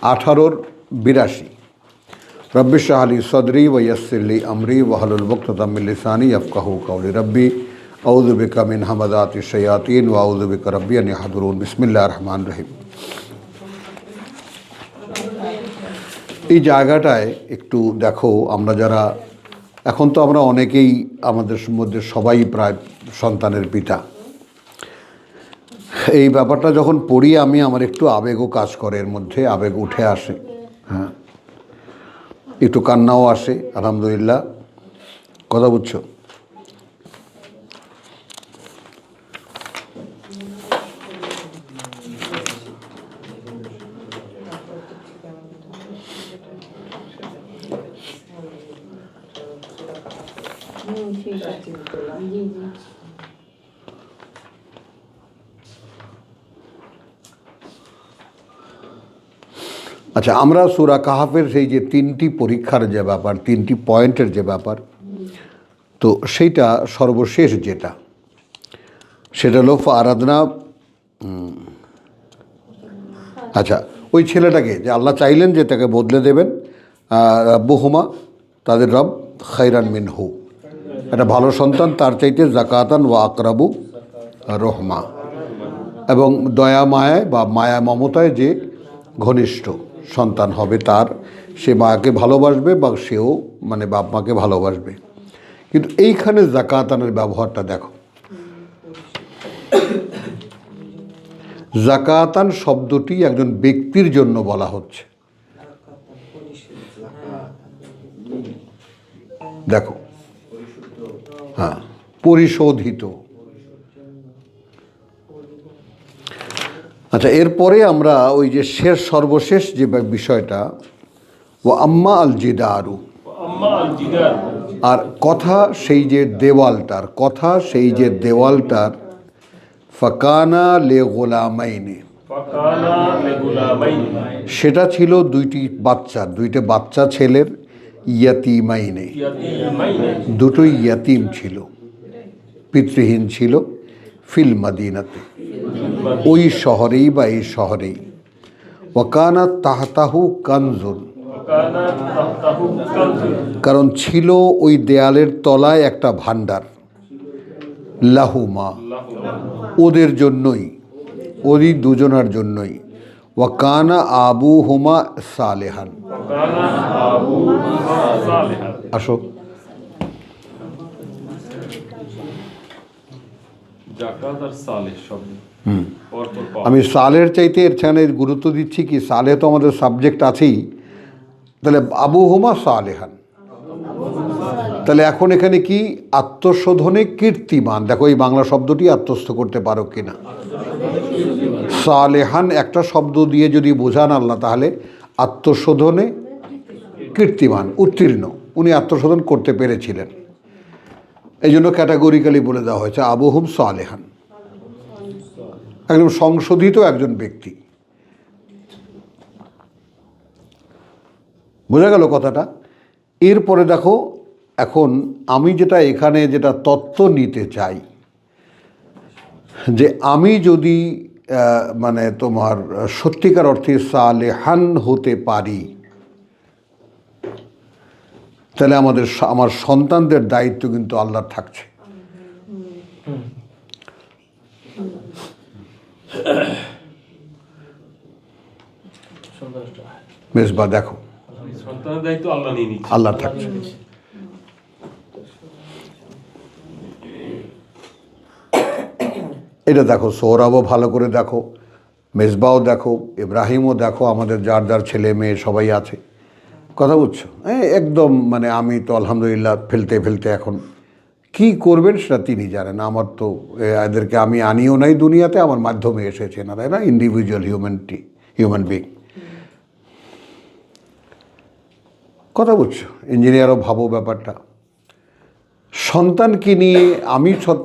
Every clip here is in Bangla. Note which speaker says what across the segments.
Speaker 1: 18-82। रब्बि इश्रह ली सदरी व यस्सिर ली अमरी वहलुल उक़दतम मिन लिसानी यफ़क़हू क़ौली रब्बी अऊज़ु बिका मिन हमाज़ातिश शयातीन व अऊज़ु बिका रब्बी अन यहज़ुरून। बिस्मिल्लाहिर रहमानिर रहीम। এই জায়গাটায় একটু দেখো, আমরা যারা এখন তো আমরা অনেকেই আমাদের মধ্যে সবাই প্রায় সন্তানের পিতা, এই ব্যাপারটা যখন পড়ি আমি আমার একটু আবেগও কাজ করে, এর মধ্যে আবেগ উঠে আসে, হ্যাঁ, একটু কান্নাও আসে। আলহামদুলিল্লাহ, কথা বুঝছো? আচ্ছা, আমরা সূরা কাহাফের সেই যে 3টি পরীক্ষার যে ব্যাপার, 3টি পয়েন্টের যে ব্যাপার, তো সেইটা সর্বশেষ যেটা, সেটা হলো ফারাদনা। আচ্ছা, ওই ছেলেটাকে যে আল্লাহ চাইলেন যে তাকে বদলে দেবেন, রাব্বুহুমা, তাদের রব, খায়রান মিনহু, একটা ভালো সন্তান তার চাইতে জাকাতান ওয়া আকরাবু রহমা, এবং দয়া মায়ায় বা মায়া মমতায় যে ঘনিষ্ঠ সন্তান হবে তার, সে মাকে ভালোবাসবে বা সেও মানে বাপ মাকে ভালোবাসবে। কিন্তু এইখানে জাকাতানের ব্যবহারটা দেখো, জাকাতান শব্দটি একজন ব্যক্তির জন্য বলা হচ্ছে। দেখো, হ্যাঁ, পরিশোধিত। আচ্ছা, এরপরে আমরা ওই যে সর্বশেষ যে বিষয়টা, ও আম্মা আল জিদারু, আর কথা সেই যে দেওয়ালটার কথা, সেই যে দেওয়ালটার, ফাকানা লে গোলামাইনে, সেটা ছিল দুইটা বাচ্চা ছেলের, ইয়াতিমাইনে, দুটোই ইয়াতিম ছিল, পিতৃহীন ছিল, ফিল মাদিনাতে, ওই শহরেই বা এই শহরেই, ওয়াকানা তাহতাহু কানজুন, কারণ ছিল ওই দেয়ালের তলায় একটা ভান্ডার, লাহুমা, ওদের জন্যই, ওই দুজনার জন্যই, ওয়াকানা আবুহুমা সালেহান। আসো, আমি সালের চাইতে এখানে গুরুত্ব দিচ্ছি কি, সালে তো আমাদের সাবজেক্ট আছেই, তাহলে আবুহুমা সালেহান, তাহলে এখন এখানে কি, আত্মশোধনে কীর্তিমান। দেখো এই বাংলা শব্দটি আত্মস্থ করতে পারো কিনা। সালেহান একটা শব্দ দিয়ে যদি বোঝান আল্লাহ, তাহলে আত্মশোধনে কীর্তিমান, উত্তীর্ণ, উনি আত্মশোধন করতে পেরেছিলেন, এই জন্য ক্যাটাগরিক্যালি বলে দেওয়া হয়েছে আবুহুম সালেহান, একদম সংশোধিত একজন ব্যক্তি। বোঝা গেল কথাটা? এরপরে দেখো, এখন আমি যেটা এখানে যেটা তত্ত্ব নিতে চাই, যে আমি যদি মানে তোমার সত্যিকার অর্থে সালেহান হতে পারি, তাহলে আমার সন্তানদের দায়িত্ব কিন্তু আল্লাহর থাকছে। মেজবা দেখো, আল্লাহ থাকছে। এটা দেখো, সৌরভও ভালো করে দেখো, মেজবাও দেখো, ইব্রাহিমও দেখো, আমাদের যার যার ছেলে মেয়ে সবাই আছে, কথা বুঝছো? একদম মানে আমি তো আলহামদুলিল্লাহ ফেলতে ফেলতে এখন কি করবেন সেটা তিনি জানেন। আমার তো এদেরকে আমি আনিও নাই দুনিয়াতে, আমার মাধ্যমে এসেছে না, তাই না? ইন্ডিভিজুয়াল হিউম্যান বিং, কথা বুঝছো? ইঞ্জিনিয়ারও ভাবো ব্যাপারটা, সন্তানকে নিয়ে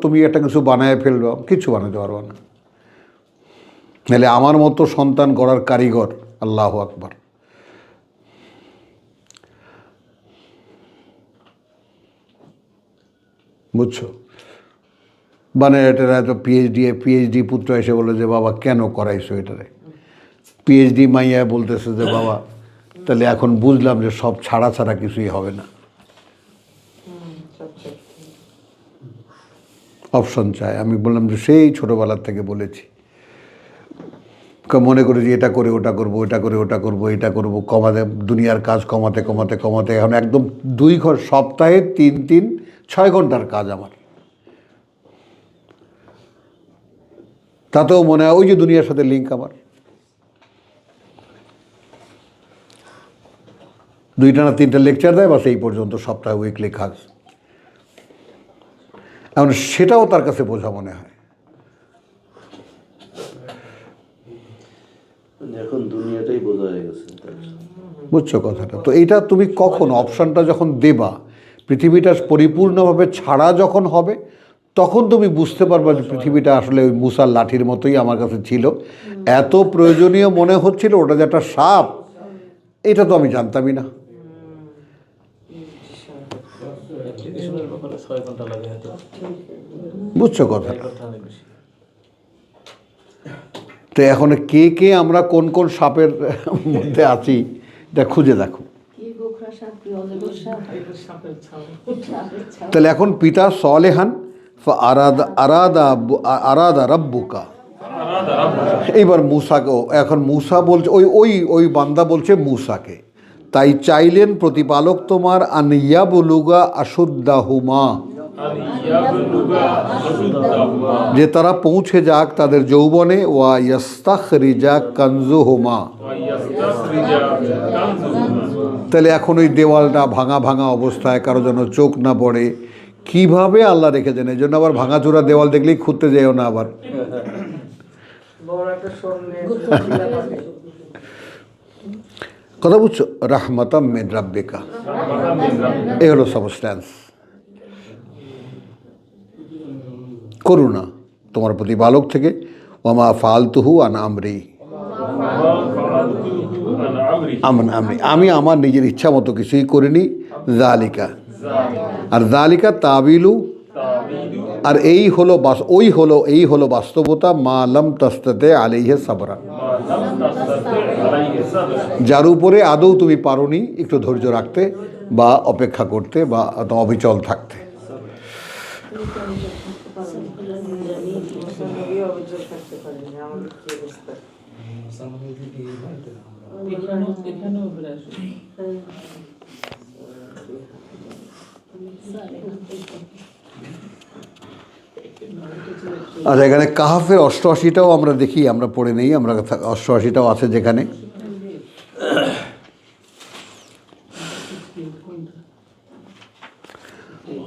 Speaker 1: তুমি একটা কিছু বানায় ফেলবো, কিছু বানাতে পারবো না। নাহলে আমার মতো সন্তান গড়ার কারিগর আল্লাহু আকবার। বুঝছো? মানে এটারা তো পিএইচডি পুত্র এসে বলে যে বাবা কেন করাইছো এটারে, পিএইচডি মাইয়া বলতেছে যে বাবা তাহলে এখন বুঝলাম যে সব ছাড়া ছাড়া কিছুই হবে না, অপশন চায়। আমি বললাম যে সেই ছোটোবেলার থেকে বলেছি, মনে করি যে এটা করে ওটা করবো, ওটা করে ওটা করবো, এটা করবো, কমাতে দুনিয়ার কাজ কমাতে কমাতে কমাতে এখন একদম 2 ঘন্টা সপ্তাহে 6 ঘন্টার কাজ আমার। তাতেও মনে হয় ওই যে দুনিয়ার সাথে লিঙ্ক আমার। 2টা না 3টা লেকচার দেয়, বাস এই পর্যন্ত সপ্তাহে উইকলি কাজ। এখন সেটাও তার কাছে বোঝা মনে হয়।
Speaker 2: এখন দুনিয়াটাই বোঝা হয়ে গেছে,
Speaker 1: বুঝছো কথাটা? তো এইটা তুমি কখন অপশানটা যখন দেবা, পৃথিবীটা পরিপূর্ণভাবে ছাড়া যখন হবে, তখন তুমি বুঝতে পারবা যে পৃথিবীটা আসলে ওই মুসার লাঠির মতোই আমার কাছে ছিল। এত প্রয়োজনীয় মনে হচ্ছিল, ওটা যে একটা সাপ, এটা তো আমি জানতামই না। বুঝছো কথাটা? তো এখন কে কে আমরা কোন কোন সাপের মধ্যে আছি এটা খুঁজে দেখো। তাহলে এখন পিতা সলেহান আরাদা রাব্বুকা, এইবার মুসাকে, এখন মুসা বলছে, ওই ওই ওই বান্দা বলছে মুসাকে, তাই চাইলেন প্রতিপালক তোমার আনিয়া বলুগা আশুদ্দাহুমা, যে তারা পৌঁছে যাক তাদের যৌবনে, ওয়া ইয়াস্তাখরিজা কানজুহুমা। তাহলে এখন ওই দেওয়ালটা ভাঙা ভাঙা অবস্থায়, কারো যেন চোখ না পড়ে, কিভাবে আল্লাহ রেখেছেন। এই জন্য আবার ভাঙাচোরা দেওয়াল দেখলেই খুঁজতে যেও না আবার। কথা বুঝছো? রাহমাতাম মিন রাব্বিকা, এই হলো সাবস্ট্যান্স। করুণা তোমার প্রতিপালক থেকে, ওমা ফালতুহু আন আমরি, আমি আমার নিজের ইচ্ছা মতো কিছুই করিনি। জালিকা, আর জালিকা তাবিলু, আর এই হলো এই হলো বাস্তবতা, মা লাম তাস্তাতে আলাইহি সাবরা, যার উপরে আদৌ তুমি পারোনি একটু ধৈর্য রাখতে বা অপেক্ষা করতে বা অবিচল থাকতে। আচ্ছা, এখানে কাহাফের 88টাও আমরা দেখি, আমরা পড়ে নেই, আমরা 88টাও আছে যেখানে।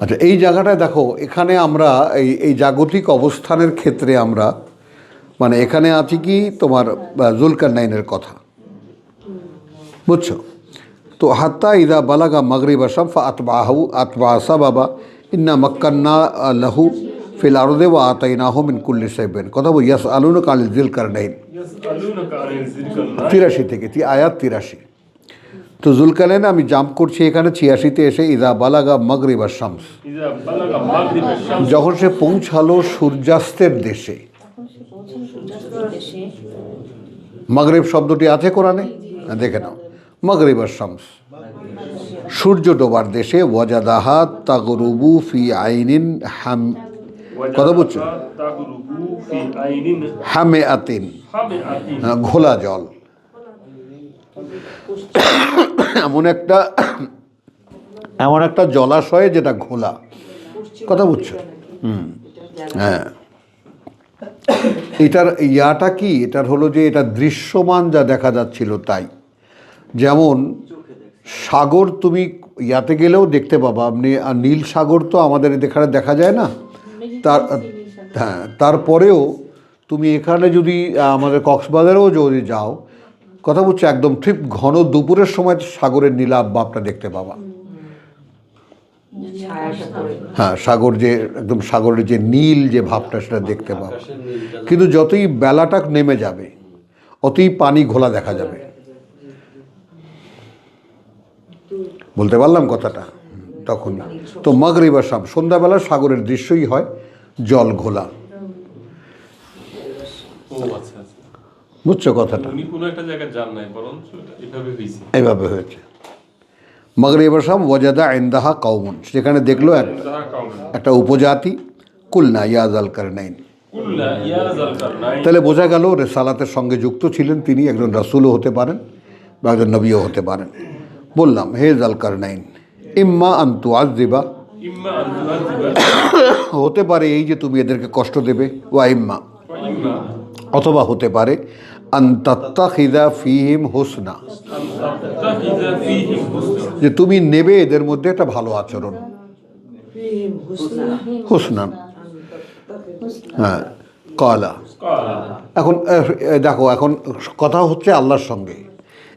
Speaker 1: আচ্ছা, এই জায়গাটায় দেখো, এখানে আমরা এই জাগতিক অবস্থানের ক্ষেত্রে আমরা মানে এখানে আছি কি তোমার জুলকারনাইনের কথা, বুঝছো? তো হাত্তা ইদা বালাগা মাগরিবা শামসা আতবা সাবাবা ইন্না মাক্কান্না লাহু ফিল আরদে ওয়া আতাইনাহু মিন কুল্লি শাইইন। কথা বল, ইয়াসআলুনাকা আনিল যুলকারনাইন, 83 থেকে আয়াত 83। তো জুলকারনাইন আমি জাম্প করছি এখানে 86-তে এসে, ইদা বালাগা মাগরিবা শামস, যখন সে পৌঁছালো সূর্যাস্তের দেশে। মাগরিব শব্দটি আছে কোরআনে, দেখে নাও, মাগরিবা শামস, সূর্য ডোবার দেশে, ওয়াজাদাহা তাগরুবু ফি আইনিন হাম, কথা বুঝছো? হামে আতিন, ঘোলা জল, এমন একটা জলাশয়ে যেটা ঘোলা, কথা বুঝছো? হ্যাঁ, এটার ইয়াটা কি, এটার হলো যে এটা দৃশ্যমান যা দেখা যাচ্ছিল তাই। যেমন সাগর তুমি ইয়াতে গেলেও দেখতে পাবা আপনি, আর নীল সাগর তো আমাদের এখানে দেখা যায় না, হ্যাঁ, তারপরেও তুমি এখানে যদি আমাদের কক্সবাজারেও যদি যাও, কথা বলছো, একদম ঠিক ঘন দুপুরের সময় সাগরের নীলাভ ভাবটা দেখতে পাবা। হ্যাঁ, সাগর যে একদম সাগরের যে নীল যে ভাবটা সেটা দেখতে পাবা। কিন্তু যতই বেলাটা নেমে যাবে অতই পানি ঘোলা দেখা যাবে। বলতে পারলাম কথাটা? তখনই তো মাগরিব আর শাম, সন্ধ্যাবেলা সাগরের দৃশ্যই হয় জল ঘোলা। বুঝছো কথাটা?
Speaker 3: উনি কোনো একটা জায়গায় যান নাই, বরঞ্চ এটা এভাবে হয়েছে।
Speaker 1: এইভাবে হয়েছে। মাগরিব শাম ওয়াজাদা ইনদাহা কওমুন, সেখানে দেখলো
Speaker 3: তাহা কাউন
Speaker 1: একটা উপজাতি, কুলনা ইয়া যাল কারনাইন।
Speaker 3: কুল্লা ইয়া যালকার নাই।
Speaker 1: তাহলে বোঝা গেল রেসালাতের সঙ্গে যুক্ত ছিলেন তিনি, একজন রাসূলও হতে পারেন বা একজন নবীও হতে পারেন। বললাম হে যাল কারনাইন, ইম্মা আন তুআযযিবা,
Speaker 3: ইম্মা আন তুআযিবা
Speaker 1: হতে পারে এই যে তুমি এদেরকে কষ্ট দেবে, ওয়া ইম্মা,
Speaker 3: ওয়া ইম্মা
Speaker 1: অথবা হতে পারে আন তাত্তাখিযা ফীহিম হুসনা,
Speaker 3: আন তাত্তাখিযা ফীহিম হুসনা।
Speaker 1: যে তুমি নেবে এদের মধ্যে একটা ভালো আচরণ, হুসনান। হ্যাঁ, কালা।
Speaker 3: কালা
Speaker 1: এখন দেখো, এখন কথা হচ্ছে আল্লাহর সঙ্গে,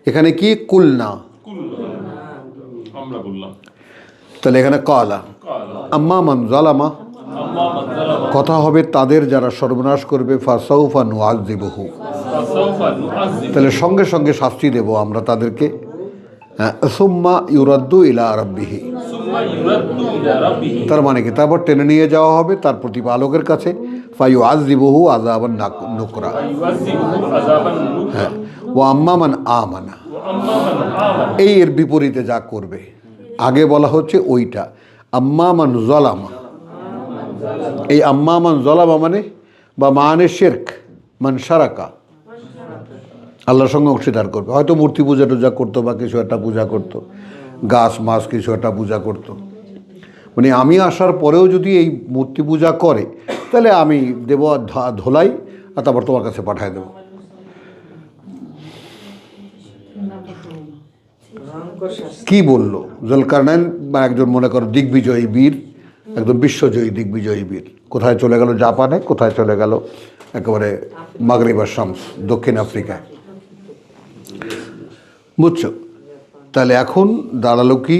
Speaker 1: এখানে কি কুলনা,
Speaker 3: কুল্লা আমরা বললাম,
Speaker 1: তাহলে এখানে কালা।
Speaker 3: কালা
Speaker 1: আম্মা মান জালামা,
Speaker 3: আম্মা মান যালামা
Speaker 1: কথা হবে তাদের যারা সর্বনাশ করবে, ফাসাউফা নুআযযিবুহু,
Speaker 3: ফাসাউফা নুআযযিব
Speaker 1: তাহলে সঙ্গে সঙ্গে শাস্তি দেব আমরা তাদেরকে। সুম্মা ইউরাদ্দু ইলা রাব্বিহি,
Speaker 3: সুম্মা ইউরাদ্দু ইলা রাব্বিহি,
Speaker 1: তার মানে কি তারপর টেনে নিয়ে যাওয়া হবে তার প্রতিপালকের কাছে, ফায়ুআযযিবুহু আযাবান নুকরা।
Speaker 3: ইউআযযিবুহু আযাবান নুকরা।
Speaker 1: হ্যাঁ, ওয়া আম্মা মান আমানা,
Speaker 3: ওয়া আম্মা মান আমানা,
Speaker 1: এই এর বিপরীতে যা করবে। আগে বলা হচ্ছে ওইটা, আম্মা মান জালামা, এই আম্মা মান জালামা মানে বা মানে শিরক, মান শারাকা, আল্লাহর সঙ্গে অংশীদার করবে, হয়তো মূর্তি পূজা টুজা করতো বা কিছু একটা পূজা করতো, গাছ মাছ কিছু একটা পূজা করতো। মানে আমি আসার পরেও যদি এই মূর্তি পূজা করে, তাহলে আমি দেব ধোলাই, আর তারপর তোমার কাছে পাঠিয়ে দেবো। কি বললো জুলকারনাইন, বা একজন মনে করো দিগ্বিজয়ী বীর, একদম বিশ্বজয়ী দিগ্বিজয়ী বীর, কোথায় চলে গেল? জাপানে, কোথায় চলে গেল? একেবারে মাগরিব আর শামস, দক্ষিণ আফ্রিকায়। বুঝছো? তাহলে এখন দাঁড়ালো কি,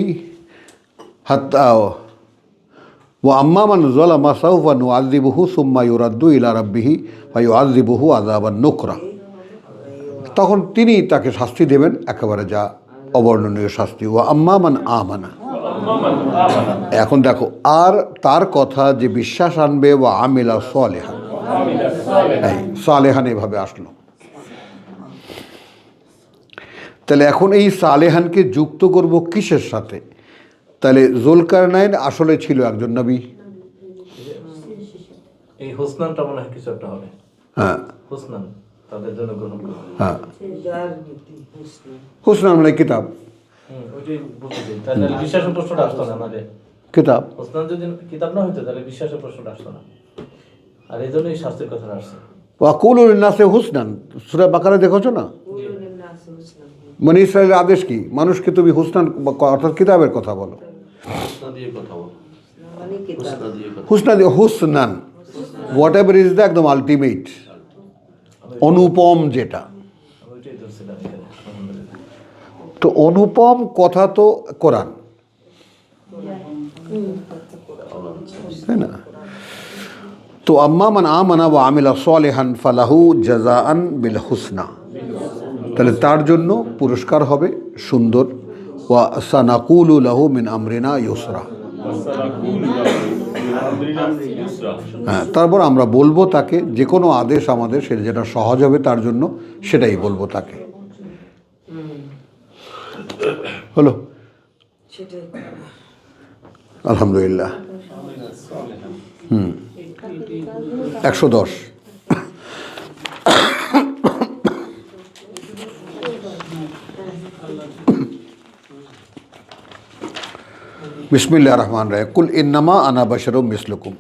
Speaker 1: হাত্তা ও আম্মা মান যালামা সাউফা নুআযযিবুহু সুম্মা ইউরাদ্দু ইলা রাব্বিহি ফায়ুআযযিবুহু আযাবান নুকরা, তখন তিনি তাকে শাস্তি দেবেন একেবারে যা অবর্ণনীয় শাস্তি। ও আম্মা মান আমানা,
Speaker 3: আম্মা মান আমানা,
Speaker 1: এখন দেখো, আর তার কথা যে বিশ্বাস আনবে, ও আমিলা সালেহান,
Speaker 3: আমিলা সালেহা,
Speaker 1: এই সালেহান এভাবে আসলো। তাহলে এখন এই সালেহানকে যুক্ত করব কিসের সাথে? তাহলে জুলকারনাইন আসলে ছিল একজন নবী।
Speaker 4: এই হুসনানটা মনে হয় কিছু একটা হবে।
Speaker 1: হ্যাঁ
Speaker 4: হুসনান তাদের জন্য গ্রহণ করবে।
Speaker 1: হ্যাঁ, হুসনান মানে কিতাব,
Speaker 4: ওইটাই বুঝতে, তাহলে বিশ্বাসের প্রশ্নটা আসতো না আমাদের।
Speaker 1: কিতাব।
Speaker 4: হুসনান যদি কিতাব না হইতো তাহলে বিশ্বাসের প্রশ্নটা আসতো না, আর এই জন্যই শাস্তির কথাটা আসছে।
Speaker 1: ওয়াকুলুল লিন্নাসি হুসনান, সূরা বাকারা দেখেছো না? মানে ইসরায়েলের আদেশ কি? মানুষকে তুমি হুসনান অর্থাৎ কিতাবের কথা বলো।
Speaker 2: হুসনা দিয়ে কথা বল, হুসনা দিয়ে কথা
Speaker 1: হুসনা দিয়ে হুসনান, হোয়াট এভার ইজ দ্য একদম আলটিমেট, অনুপম যেটা।
Speaker 4: আমি ওইটাই ধরছিলাম এখানে, আলহামদুলিল্লাহ।
Speaker 1: তো অনুপম কথা তো কোরআন, তাই না? তো আম্মা মান আমানা ওয়া আমিলা সালিহান ফালাহু জাযাআন বিল হুসনা, তাহলে তার জন্য পুরস্কার হবে সুন্দর। ওয়া সানাকুলু লাহু মিন আমরিনা ইউসরা,
Speaker 3: ওয়াসানাকুলু লাহু মিন আমরিনা ইউসরা।
Speaker 1: হ্যাঁ, তারপর আমরা বলবো তাকে যে কোনো আদেশ আমাদের সেটা যেটা সহজ হবে তার জন্য সেটাই বলবো তাকে। হলো, আলহামদুলিল্লাহ। 110। বিসমিল্লাহির রহমানির রহিম। কুল ইন্নামা আনা বাশারুম মিসলুকুম,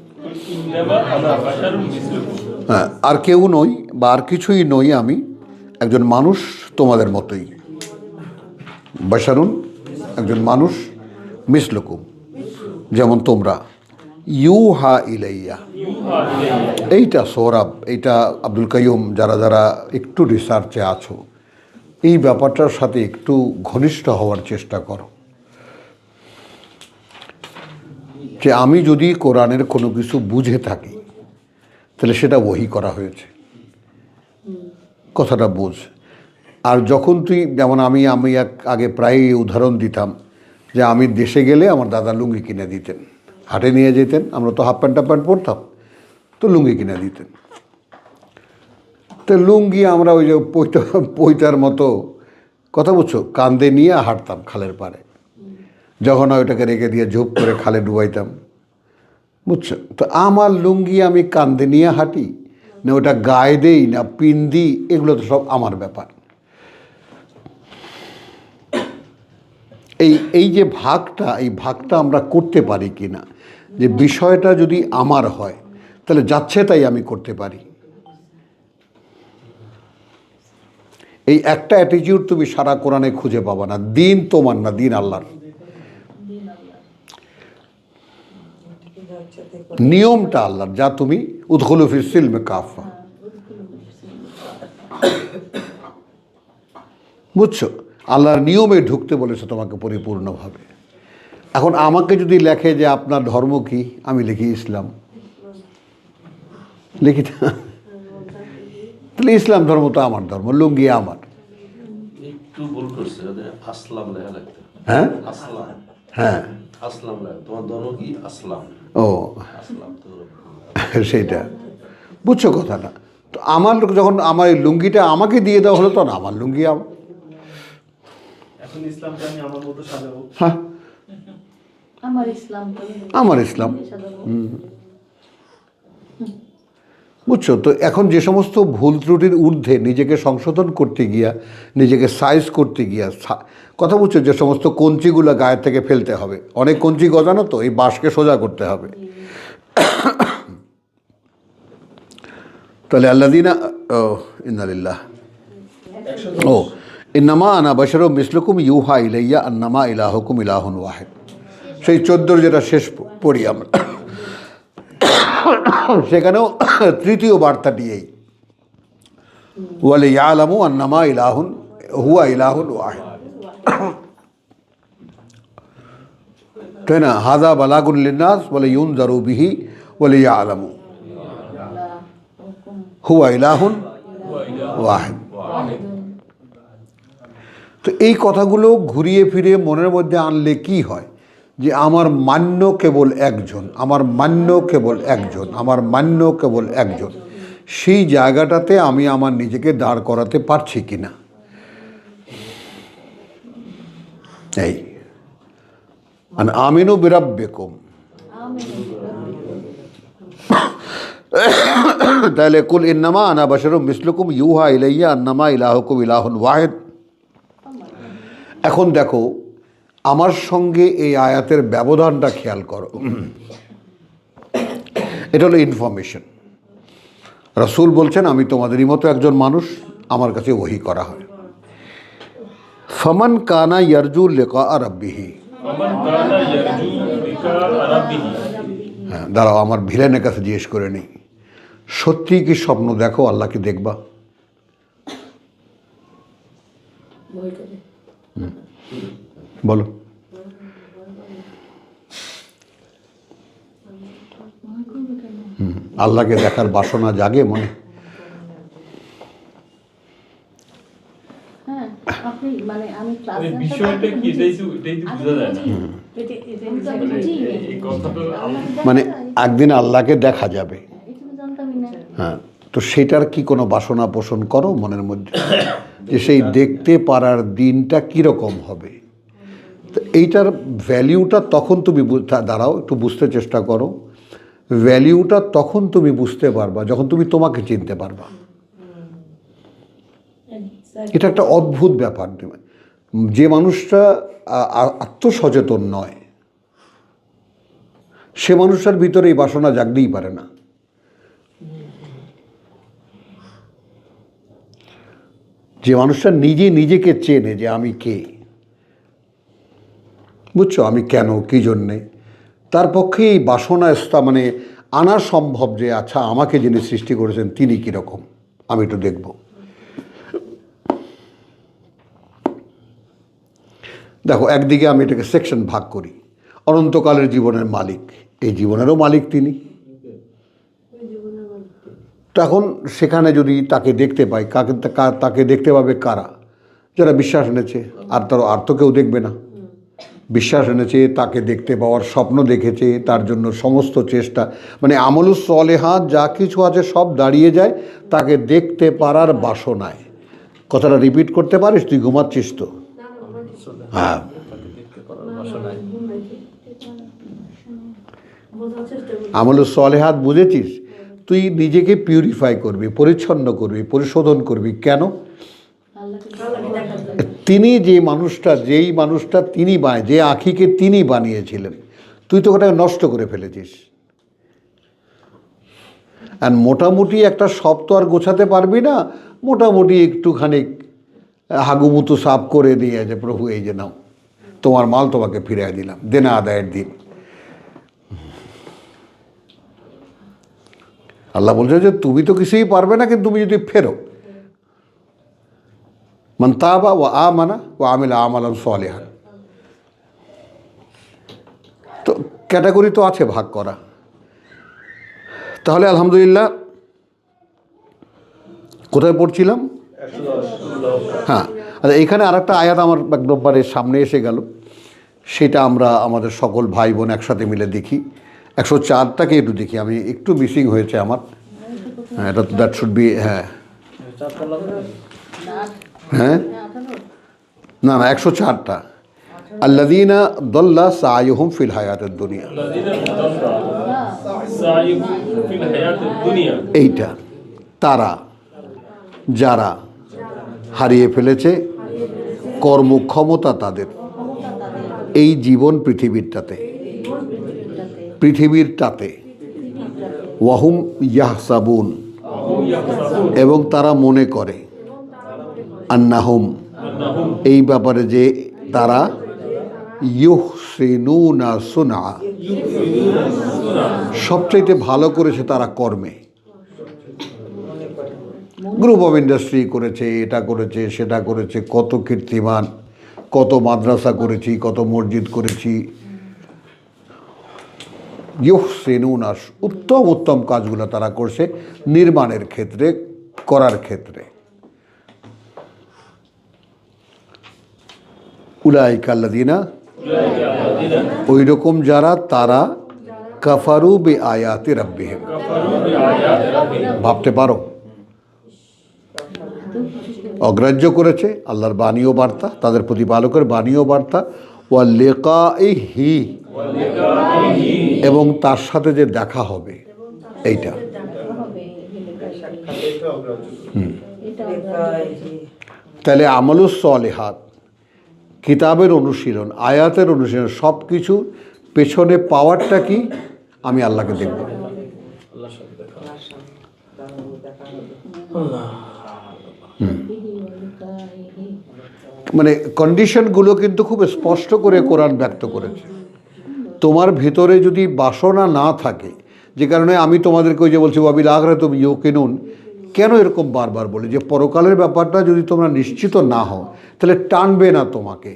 Speaker 3: ইন্নামা আনা বাশারুন মিসলুকুম,
Speaker 1: হ্যাঁ, আর কেউ নই বা আর কিছুই নই, আমি একজন মানুষ তোমাদের মতোই। বাশারুন একজন মানুষ, মিসলুকুম যেমন তোমরা। ইউহা ইলাইয়া,
Speaker 3: ইউহা ইলাইয়া,
Speaker 1: এইটা সোহরাব, এইটা আব্দুল কাইয়ুম, যারা যারা একটু রিসার্চে আছো, এই ব্যাপারটার সাথে একটু ঘনিষ্ঠ হওয়ার চেষ্টা করো। যে আমি যদি কোরআনের কোনো কিছু বুঝে থাকি, তাহলে সেটা ওহী করা হয়েছে, কথাটা বোঝ। আর যখন তুই, যেমন আমি আগে প্রায়ই উদাহরণ দিতাম যে আমি দেশে গেলে আমার দাদা লুঙ্গি কিনে দিতেন, হাটে নিয়ে যেতেন, আমরা তো হাফ প্যান্ট পরতাম, তো লুঙ্গি কিনে দিতেন। তো লুঙ্গি আমরা ওই যে পৈতার মতো, কথা বুঝছো, কান্দে নিয়ে হাঁটতাম খালের পাড়ে, যখন ওইটাকে রেখে দিয়ে ঝোপ করে খালে ডুবাইতাম, বুঝছো। তো আমার লুঙ্গি আমি কান্দে নিয়ে হাঁটি না ওটা গায়ে দেই না পিন দিই, এগুলো তো সব আমার ব্যাপার। এই যে এই ভাগটা আমরা করতে পারি কি না, যে বিষয়টা যদি আমার হয় তাহলে যাচ্ছে তাই আমি করতে পারি। এই একটা অ্যাটিটিউড তুমি সারা কোরআনে খুঁজে পাবা না। দিন তোমার না, দিন আল্লাহর। নিয়মটা আল্লাহর, যা তুমি উদখুলু ফিস সিলমে কাফা, বুঝছো, আল্লাহর নিয়মে ঢুকতে বলেছে তোমাকে পরিপূর্ণভাবে। এখন আমাকে যদি লেখে যে আপনার ধর্ম কি, আমি লিখি ইসলাম, লিখি না? তাহলে ইসলাম ধর্ম তো আমার ধর্ম, লুঙ্গি আমার।
Speaker 2: একটু ভুল করছে, আসলাম লেখা লাগতো।
Speaker 1: হ্যাঁ
Speaker 2: আসলাম,
Speaker 1: হ্যাঁ,
Speaker 2: আসলাম লেখা, তোমার ধর্ম কি? আসলাম।
Speaker 1: ও
Speaker 2: আসলাম তো
Speaker 1: সেইটা, বুঝছো কথাটা। তো আমার যখন আমার এই লুঙ্গিটা আমাকে দিয়ে দেওয়া হলো, তখন আমার লুঙ্গি আমার।
Speaker 3: এখন ইসলামকে আমি আমার মতো সাজাবো।
Speaker 1: হ্যাঁ,
Speaker 5: আমার ইসলাম
Speaker 1: আমার ইসলাম। বুঝছো তো। এখন যে সমস্ত ভুল ত্রুটির ঊর্ধ্বে নিজেকে সংশোধন করতে গিয়া, নিজেকে সাইজ করতে গিয়া, কথা বুঝছো, যে সমস্ত কঞ্চিগুলো গায়ের থেকে ফেলতে হবে, অনেক কঞ্চি গজানো তো, এই বাঁশকে সোজা করতে হবে। তাহলে আল্লাযীনা ইন্নালিল্লাহ ও ইন্নামা আনা বাশারুম মিসলুকুম ইউহা ইলাইয়া আন্নামা ইলাহুকুম ইলাহুন ওয়াহিদ, সেই 14 যেটা শেষ পড়ি আমরা, সেখানেও তৃতীয় বার্তাটি এই, ওয়ালি ইয়ালামু আন্নামা ইলাহুন হুয়া ইলাহুন ওয়াহিদ, তাই না? হাযা বালাগুন লিন্নাস ওয়ালি ইউনজারু বিহি ওয়ালি ইয়ালামু হুয়া ইলাহুন ওয়াহিদ। তো এই কথাগুলো ঘুরিয়ে ফিরে মনের মধ্যে আনলে কি হয়, যে আমার মান্য কেবল একজন, আমার মান্য কেবল একজন, আমার মান্য কেবল একজন। সেই জায়গাটাতে আমি আমার নিজেকে দাঁড় করাতে পারছি কি না। এই আমিনু বিরাব্বিকুম, তাহলে কুল ইন্নামা আনা বাশারুম মিসলুকুম ইউহা ইলাইয়া আন্নামা ইলাহুকুম ইলাহুন ওয়াহিদ। এখন দেখো আমার সঙ্গে এই আয়াতের ব্যবধানটা খেয়াল করো। এটা হলো ইনফরমেশন। রাসূল বলছেন আমি তোমাদেরই মতো একজন মানুষ, আমার কাছে ওহী করা হয়। ফামান কানা ইয়ারজু লিকা রাব্বিহি,
Speaker 3: আমান কানা ইয়ারজু লিকা রাব্বিহি।
Speaker 1: হ্যাঁ, দাঁড়াও, আমার ভিলেনের কাছে জিজ্ঞেস করে নেই, সত্যি কি স্বপ্ন দেখো আল্লাহকে দেখবা? বলো। আল্লাহকে দেখার বাসনা জাগে মনে?
Speaker 5: হ্যাঁ, আপনি মানে আমি ক্লাস
Speaker 3: এই বিষয়টা কি, এটাই তো বোঝা যায় না।
Speaker 5: এই
Speaker 3: কথাটা
Speaker 1: মানে একদিন আল্লাহকে দেখা যাবে,
Speaker 5: এটা তো জানতামই না।
Speaker 1: হ্যাঁ, তো সেটার কি কোনো বাসনা পোষণ করো মনের মধ্যে, যে সেই দেখতে পারার দিনটা কীরকম হবে? তো এইটার ভ্যালিউটা তখন তুমি দাঁড়াও, একটু বুঝতে চেষ্টা করো। ভ্যালিউটা তখন তুমি বুঝতে পারবা যখন তুমি তোমাকে চিনতে পারবা। এটা একটা অদ্ভুত ব্যাপার। যে মানুষটা আত্মসচেতন নয়, সে মানুষটার ভিতরে এই বাসনা জাগতেই পারে না। যে মানুষটা নিজে নিজেকে চেনে যে আমি কে, বুঝছো, আমি কেন, কী জন্যে, তার পক্ষে এই বাসনা মানে আনা সম্ভব যে আচ্ছা আমাকে যিনি সৃষ্টি করেছেন তিনি কীরকম, আমি একটু দেখব। দেখো, একদিকে আমি এটাকে সেকশন ভাগ করি। অনন্তকালের জীবনের মালিক, এই জীবনেরও মালিক তিনি। তখন সেখানে যদি তাকে দেখতে পাই, তাকে দেখতে পাবে কারা? যারা বিশ্বাস এনেছে, আর তো কেউ দেখবে না। বিশ্বাস এনেছে, তাকে দেখতে পাওয়ার স্বপ্ন দেখেছে, তার জন্য সমস্ত চেষ্টা, মানে আমলুস সলেহাত যা কিছু আছে সব দাঁড়িয়ে যায় তাকে দেখতে পারার বাসনায়। কথাটা রিপিট করতে পারিস? তুই ঘুমাচ্ছিস তো? হ্যাঁ, আমলুস সলেহাত বুঝেছিস? তুই নিজেকে পিউরিফাই করবি, পরিচ্ছন্ন করবি, পরিশোধন করবি। কেন? তিনি যে মানুষটা, যেই মানুষটা তিনি যে আঁখিকে তিনি বানিয়েছিলেন, তুই তো ওটাকে নষ্ট করে ফেলেছিস। আর মোটামুটি একটা সব তো আর গোছাতে পারবি না, মোটামুটি একটুখানি হাগুমুতু সাফ করে দিয়ে যে প্রভু এই যে নাও তোমার মাল, তোমাকে ফিরিয়ে দিলাম, দেনা আদায়ের দিন। আল্লাহ বলছে যে তুমি তো কিছুই পারবে না, কিন্তু তুমি যদি ফেরো, মান তাবা ওয়া আমানা ওয়া আমিলা আমালান সালিহান। তো ক্যাটাগরি তো আছে ভাগ করা। তাহলে আলহামদুলিল্লাহ, কোথায় পড়ছিলাম? হ্যাঁ, আচ্ছা, এইখানে আর একটা আয়াত আমার একবারে সামনে এসে গেল, সেটা আমরা আমাদের সকল ভাই বোন একসাথে মিলে দেখি। 104টাকে একটু দেখি, আমি একটু মিসিং হয়েছে আমার। হ্যাঁ, এটা তো দ্যাট শুড বি, হ্যাঁ হ্যাঁ, না না, 104টা। আল্লাযীনা দাল্লা সায়ুহুম ফিল হায়াতিদ দুনিয়া, এইটা তারা যারা হারিয়ে ফেলেছে কর্মক্ষমতা তাদের এই জীবন পৃথিবীরটাতে, ওয়াহুম ইয়াহসাবুন, এবং তারা মনে করে, আন্নাহুম, এই ব্যাপারে যে তারা, ইউহসিনুনা সুনআ, সবচাইতে ভালো করেছে তারা কর্মে। গ্রুপ অফ ইন্ডাস্ট্রি করেছে, এটা করেছে, সেটা করেছে, কত কীর্তিমান, কত মাদ্রাসা করেছি, কত মসজিদ করেছি। ইউহসিনুনা, উত্তম উত্তম কাজগুলো তারা করছে নির্মাণের ক্ষেত্রে, করার ক্ষেত্রে। উলাইকা আল্লাযীনা, ওই রকম যারা, তারা কাফারু বি আয়াতি রাব্বিহিম, ভাবতে পারো, অগ্রাহ্য করেছে আল্লাহর বাণী ও বার্তা, তাদের প্রতিপালকের বাণী ও বার্তা, ওয়া লিকাইহি, এবং তার সাথে যে দেখা হবে, এইটা। তাহলে আমলুস সলিহাত, কিতাবের অনুশীলন, আয়াতের অনুশীলন, সব কিছু পেছনে পাওয়ারটা কি? আমি আল্লাহকে দেখব। মানে কন্ডিশনগুলো কিন্তু খুব স্পষ্ট করে কোরআন ব্যক্ত করেছে। তোমার ভিতরে যদি বাসনা না থাকে, যে কারণে আমি তোমাদেরকে ওই যে বলছি ওয়াবিল আখিরাতি ইউকিনুন, কেন এরকম বারবার বলি যে পরকালের ব্যাপারটা যদি তোমরা নিশ্চিত না হও, তাহলে টানবে না তোমাকে,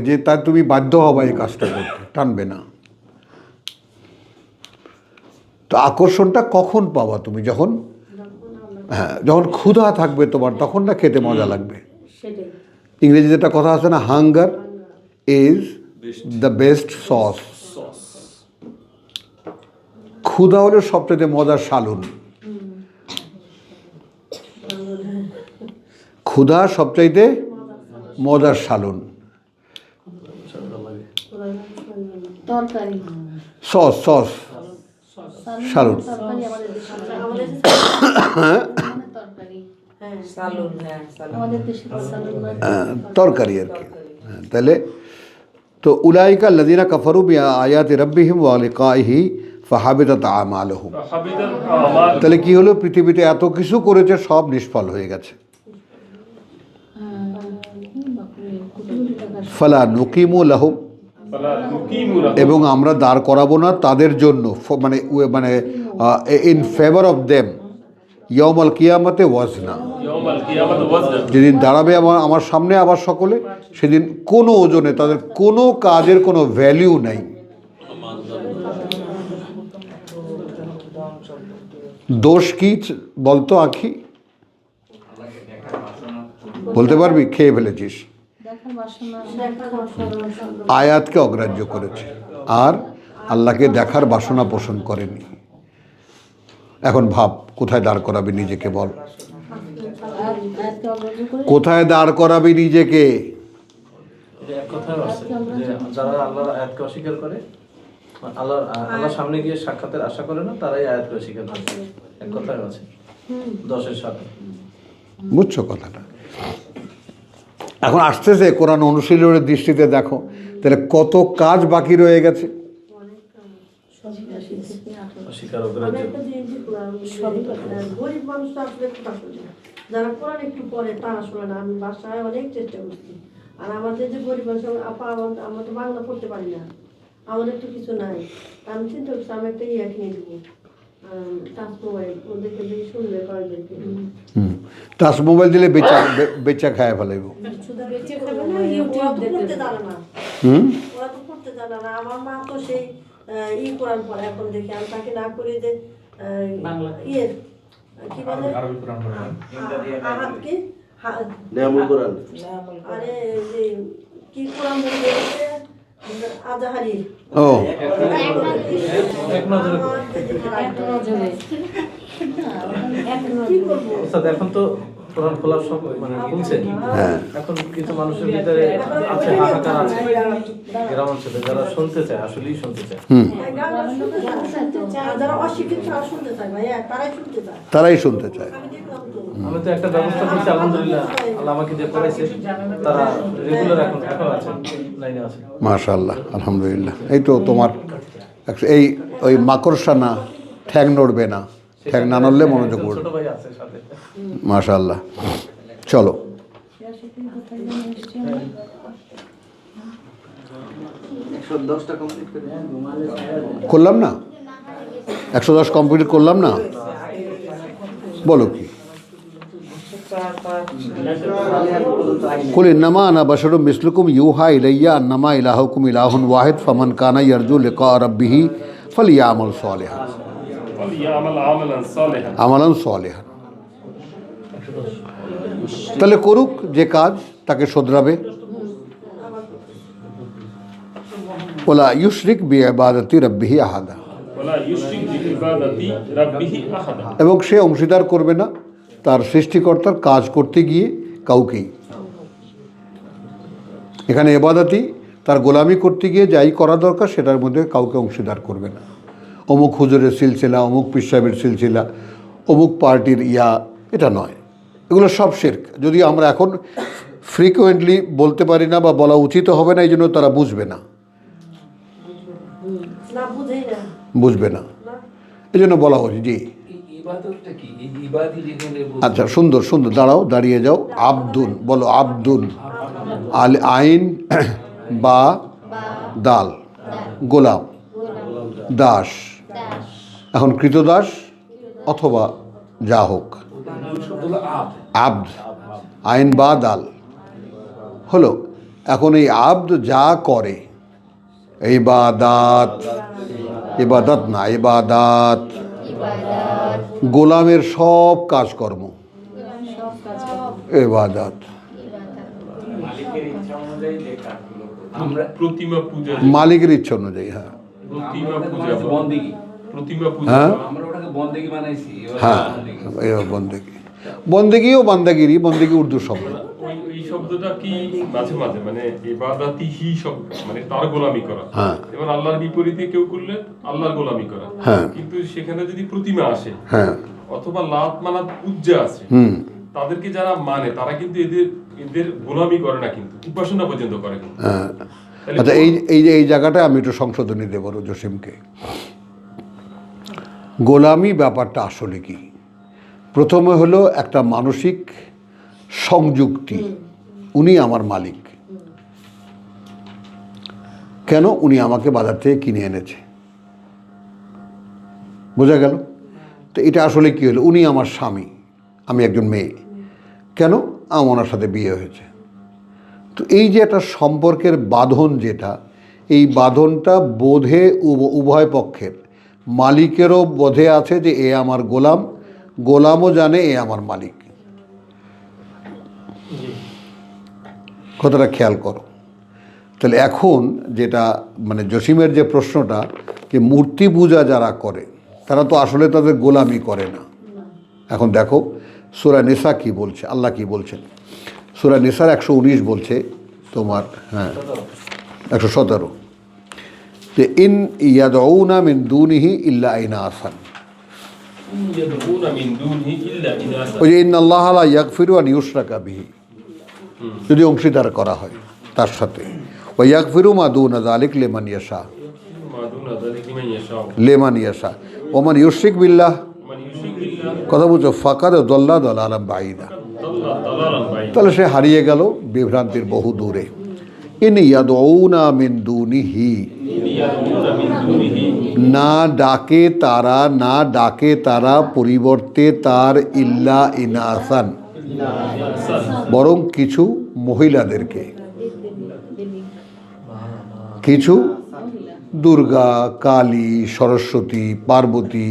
Speaker 1: যে তাই তুমি বাধ্য হবা এই কাজটা করতে, টানবে না। তো আকর্ষণটা কখন পাবা তুমি? যখন, হ্যাঁ, যখন ক্ষুধা থাকবে তোমার, তখন না খেতে মজা লাগবে। ইংরেজিতে একটা কথা আছে না, hunger is the best sauce. ক্ষুধা হলো সবচেয়ে মজার সালুন। ক্ষুধা সবচাইতে মজার সালুন। সস সালুন, তরকারি আর কি। তাহলে তো উলাইকা আল্লাযীনা কাফারু বিআয়াতি রাব্বিহিম ওয়া লিকাইহি ফাহাবিতাত আমালুহুম। তাহলে কি হলো? পৃথিবীতে এত কিছু করেছে, সব নিষ্ফল হয়ে গেছে। ফালা নুকিমু লাহুম, এবং আমরা দাঁড় করাবো না তাদের জন্য, মানে ইন ফেভার অফ দেম, ইয়াউমাল কিয়ামতে ওয়াজনা, যেদিন দাঁড়াবে আমার সামনে আবার সকলে, সেদিন কোনো ওজনে তাদের কোনো কাজের কোনো ভ্যালিউ নাই। দোষ কি বলতো আখি? বলতে পারবি খেয়ে ফেলেছিস।
Speaker 5: দেখার বাসনা
Speaker 1: আয়াতকে অগ্রাহ্য করেছে আর আল্লাহকে দেখার বাসনা পোষণ করেনি। এখন ভাব কোথায় দাঁড় করাবি নিজেকে, বল
Speaker 5: আয়াতকে অগ্রাহ্য করে
Speaker 1: কোথায় দাঁড় করাবি নিজেকে?
Speaker 4: এটা এক কথায় আছে যে যারা আল্লাহর আয়াতকে অস্বীকার করে, আল্লাহর সামনে গিয়ে সাক্ষাতের আশা করে না, তারাই আয়াতকে অস্বীকার করে। এক কথায় আছে 10-এর সাথে।
Speaker 1: বুঝছো কথাটা? এখন আসতেছে কোরআন অনুশীলনের দৃষ্টিতে দেখো তাহলে কত কাজ বাকি রয়ে গেছে।
Speaker 4: অস্বীকার অগ্রাহ্য।
Speaker 6: গরিব মানুষ তো আসলে কথা শোনে না। যারা কোরআন একটু পড়ে তারা শোনে না। আমি বাসায় অনেক চেষ্টা করছি। আর আমাদের যে গরিব মানুষ, আপা আমরা তো বাংলা পড়তে পারি না, আমাদের তো কিছু নাই। আমি চিন্তা করছি আমি একটা ইয়ে কিনে দেবো, টাচ মোবাইল, ওদেরকে দেখে শুনবে কয়েকজনকে।
Speaker 1: টাচ মোবাইল দিলে বেচা খায় ফেলাইব।
Speaker 6: ওরা তো পড়তে জানে না, ওরা তো পড়তে জানে না। আমার মা তো সেই কোরআন পড়ে। এখন দেখি আমি তাকে না করে যে ইয়ে কি বলে আহাত কি
Speaker 2: নেয়ামুল কোরআন।
Speaker 6: আরে যে কি কোরআন বলে আজাহারি
Speaker 1: ও
Speaker 4: এক নজরে
Speaker 6: কি করবো?
Speaker 4: অর্থাৎ এখন তো কোরআন খোলার সব মানে খুলছে।
Speaker 1: হ্যাঁ
Speaker 4: এখন কিছু মানুষের ভিতরে আছে, হাহাকার আছে গ্রাম অঞ্চলে, যারা শুনতে চায়, আসলেই শুনতে চায়।
Speaker 6: গান শুনতে চায়। আর যারা অশিক্ষিত তারা শুনতে চায় ভাইয়া, তারাই শুনতে চায়।
Speaker 1: তারাই শুনতে চায়।
Speaker 6: আমি দেখলাম তো।
Speaker 4: আমি তো একটা ব্যবস্থা করছি, আলহামদুলিল্লাহ, আল্লাহ আমাকে দিয়ে করাইছে, তারা রেগুলার এখন আছে, লাইনে আছে।
Speaker 1: মাশাআল্লাহ, আলহামদুলিল্লাহ। এই তো তোমার এই ওই মাকড়সা না, ঠ্যাং নড়বে না, ঠ্যাং না নড়লে মনোযোগ উঠবে।
Speaker 4: ছোট ভাই আছে সাথে।
Speaker 1: মাশাআল্লাহ। চলো
Speaker 5: কোথায় যেন এসছি আমরা?
Speaker 2: 110টা কমপ্লিট করে
Speaker 1: করলাম না, 110 কমপ্লিট করলাম না, বলো কি? কুল ইন্নামা আনা বাশারুম মিসলুকুম ইউহা ইলাইয়া আন্নামা ইলাহুকুম ইলাহুন ওয়াহিদ ফামান কানা ইয়ারজু লিকা রাব্বিহি ফালিয়ামাল সালিহান আমালান সালিহান। তাহলে করুক যে কাজ তাকে শোধরাবে। ওলা ইউশরিক বিইবাদাতি রাব্বিহি আহাদা, এবং সে অংশীদার করবে না তার সৃষ্টিকর্তার কাজ করতে গিয়ে কাউকেই। এখানে ইবাদতি তার গোলামি করতে গিয়ে যাই করা দরকার সেটার মধ্যে কাউকে অংশীদার করবে না। অমুক হুজুরের সিলসিলা, অমুক পীর সাহেবের সিলসিলা, অমুক পার্টির এটা নয়, এগুলো সব শিরক। যদি আমরা এখন ফ্রিকুয়েন্টলি বলতে পারি না বা বলা উচিত হবে না, এই জন্য তারা বুঝবে না,
Speaker 6: না বুঝেই না।
Speaker 1: বুঝবে না, এই জন্য বলা হচ্ছে জি। আচ্ছা, সুন্দর সুন্দর, দাঁড়াও, দাঁড়িয়ে যাও। আব্দুন বলো, আব্দুন আল আইন বা দাল, গোলাম, দাস। এখন কৃতদাস অথবা যা হোক, আব্দ, আইন বা দাল হলো। এখন এই আব্দ যা করে, ইবাদাত, ইবাদত না, ইবাদাত, গোলামের সব কাজকর্ম ইবাদত।
Speaker 3: আমরা প্রতিমা পূজা,
Speaker 1: মালিকের ইচ্ছা অনুযায়ী। হ্যাঁ
Speaker 3: প্রতিমা পূজা, প্রতিমা পূজা
Speaker 1: হ্যাঁ
Speaker 7: আমরা ওটাকে বন্দেগী বানাইছি।
Speaker 1: হ্যাঁ, বন্দেগি, বন্দেগিও বান্দাগিরি, বন্দেগি উর্দু শব্দ।
Speaker 3: এই শব্দটা কি মাঝে মাঝে মানে ইবাদাতি হি শব্দ, মানে তার গোলামি করা।
Speaker 1: হ্যাঁ।
Speaker 3: এবার আল্লাহর বিপরীতে কেউ করলে আল্লাহর গোলামি করা।
Speaker 1: হ্যাঁ।
Speaker 3: কিন্তু সেখানে যদি প্রতিমা আসে
Speaker 1: হ্যাঁ,
Speaker 3: অথবা লাত মানাত পূজা আছে, তাদেরকে যারা মানে তারা কিন্তু এদের গোলামি করে না, কিন্তু উপাসনা পর্যন্ত করে কিন্তু।
Speaker 1: হ্যাঁ। আচ্ছা, এই জায়গাটায় আমি একটু সংশোধনী দেব জসিমকে। গোলামি ব্যাপারটা আসলে কি? প্রথমে হলো একটা মানসিক সংযুক্তি, উনি আমার মালিক। কেন? উনি আমাকে বাজার থেকে কিনে এনেছে, বোঝা গেল? তো এটা আসলে কি হলো? উনি আমার স্বামী, আমি একজন মেয়ে। কেন? আমার ওনার সাথে বিয়ে হয়েছে। তো এই যে একটা সম্পর্কের বাঁধন, যেটা এই বাঁধনটা বোধে উভয় পক্ষের, মালিকেরও বোধে আছে যে এ আমার গোলাম, গোলামও জানে এ আমার মালিক। কথাটা খেয়াল করো। তাহলে এখন যেটা মানে জসিমের যে প্রশ্নটা, যে মূর্তি পূজা যারা করে তারা তো আসলে তাদের গোলামি করে না। এখন দেখো সূরা নিসা কি বলছে, আল্লাহ কি বলছেন। সূরা নিসার 119 বলছে তোমার, হ্যাঁ 117, যে ইন ইয়াদউনা মিন দুনিহি ইল্লা ইনাসান,
Speaker 3: ইয়াদউনা মিন দুনিহি ইল্লা ইনাসা।
Speaker 1: ওই যে ইন্নাল্লাহ লা ইয়াগফিরু আন ইউশরাকা বিহি, যদি অংশীদার করা হয় তার সাথে, ওয়া ইয়াগফিরু মা দুনা যালিক লিমান ইয়াশা,
Speaker 3: মা দুনা যালিকা লিমান ইয়াশা,
Speaker 1: লিমান ইয়াশা ওয়া মান ইউশরিক বিল্লাহ,
Speaker 3: মান ইউশরিক বিল্লাহ
Speaker 1: কথা বলছো, ফাকাদ দাল্লা দালালান বাঈদা,
Speaker 3: দাল্লা দালালান বাইয়িনা।
Speaker 1: তাহলে সে হারিয়ে গেল বিভ্রান্তির বহু দূরে। ইন ইয়াদউনা মিন দুনিহি,
Speaker 3: ইয়াদউনা মিন দুনিহি,
Speaker 1: না ডাকে তারা পরিবর্তে তার ইল্লা ইনাসান, বরং কিছু মহিলাদেরকে, কিছু দুর্গা, কালী, সরস্বতী, পার্বতী,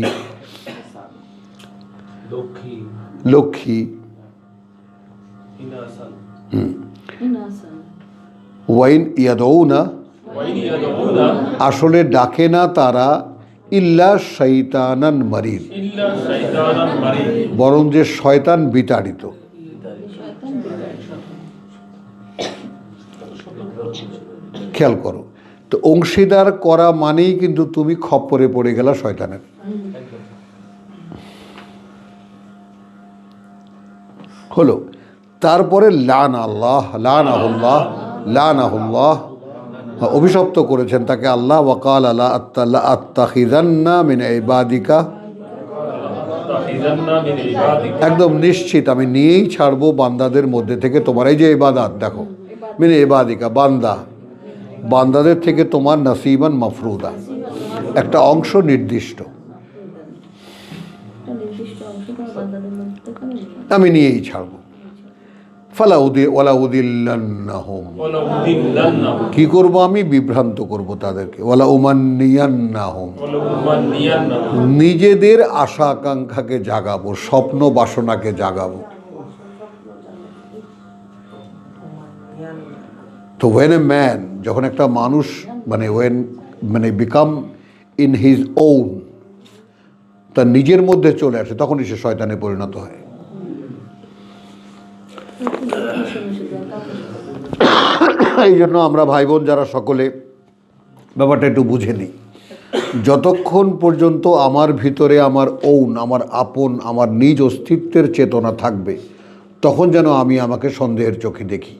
Speaker 3: লক্ষ্মী,
Speaker 1: লক্ষ্মী,
Speaker 3: ইনাসান,
Speaker 5: ইনাসান।
Speaker 1: ওয়াইন ইয়াদউনা,
Speaker 3: ওয়াইন ইয়াদউনা
Speaker 1: আসলে ডাকে না তারা ইল্লা শৈতানান মারিদ,
Speaker 3: ইল্লা শাইতানান মারিদ,
Speaker 1: বরং যে শয়তান বিতাড়িত। খেয়াল করো, তো অংশীদার করা মানেই কিন্তু তুমি খপ্পরে পড়ে গেলা শয়তানের। হলো, তারপরে লানাহুল্লাহ, অভিশপ্ত করেছেন তাকে আল্লাহ, ওয়াকাল আলা আত্তাখিযান্না মিন ইবাদিকা,
Speaker 3: তাখিযান্না মিন ইবাদিক,
Speaker 1: একদম নিশ্চিত আমি নিয়েই ছাড়বো বান্দাদের মধ্যে থেকে তোমার এই যে ইবাদত, দেখো মিন ইবাদিকা, বান্দাদের থেকে তোমার নসিবান মাফরুদা, একটা অংশ নির্দিষ্ট
Speaker 5: একটা নির্দিষ্ট অংশ তোমার বান্দাদের মধ্যে থেকে আমি নিলাম।
Speaker 1: আমি নিয়েই ছাড়বো। ওয়ালাউদিল্লান্নাহুম,
Speaker 3: ওয়ালা উদিল্লান্নাহুম,
Speaker 1: কি করব আমি, বিভ্রান্ত করব তাদেরকে। ওয়ালা উমান্নিয়ান্নাহুম,
Speaker 3: ওয়ালা উমান্নিয়ান্নাহুম,
Speaker 1: নিজেদের আশা আকাঙ্ক্ষাকে জাগাবো, স্বপ্ন বাসনাকে জাগাবো। তো ওয়েন এ ম্যান, যখন একটা মানুষ মানে বিকাম ইন হিজ ওন, তার নিজের মধ্যে চলে আসে, তখনই সে শয়তানে পরিণত হয়। এই জন্য আমরা ভাই বোন যারা সকলে ব্যাপারটা একটু বুঝে নিই। যতক্ষণ পর্যন্ত আমার ভিতরে আমার ওন, আমার আপন, আমার নিজ অস্তিত্বের চেতনা থাকবে, তখন যেন আমি আমাকে সন্দেহের চোখে দেখি।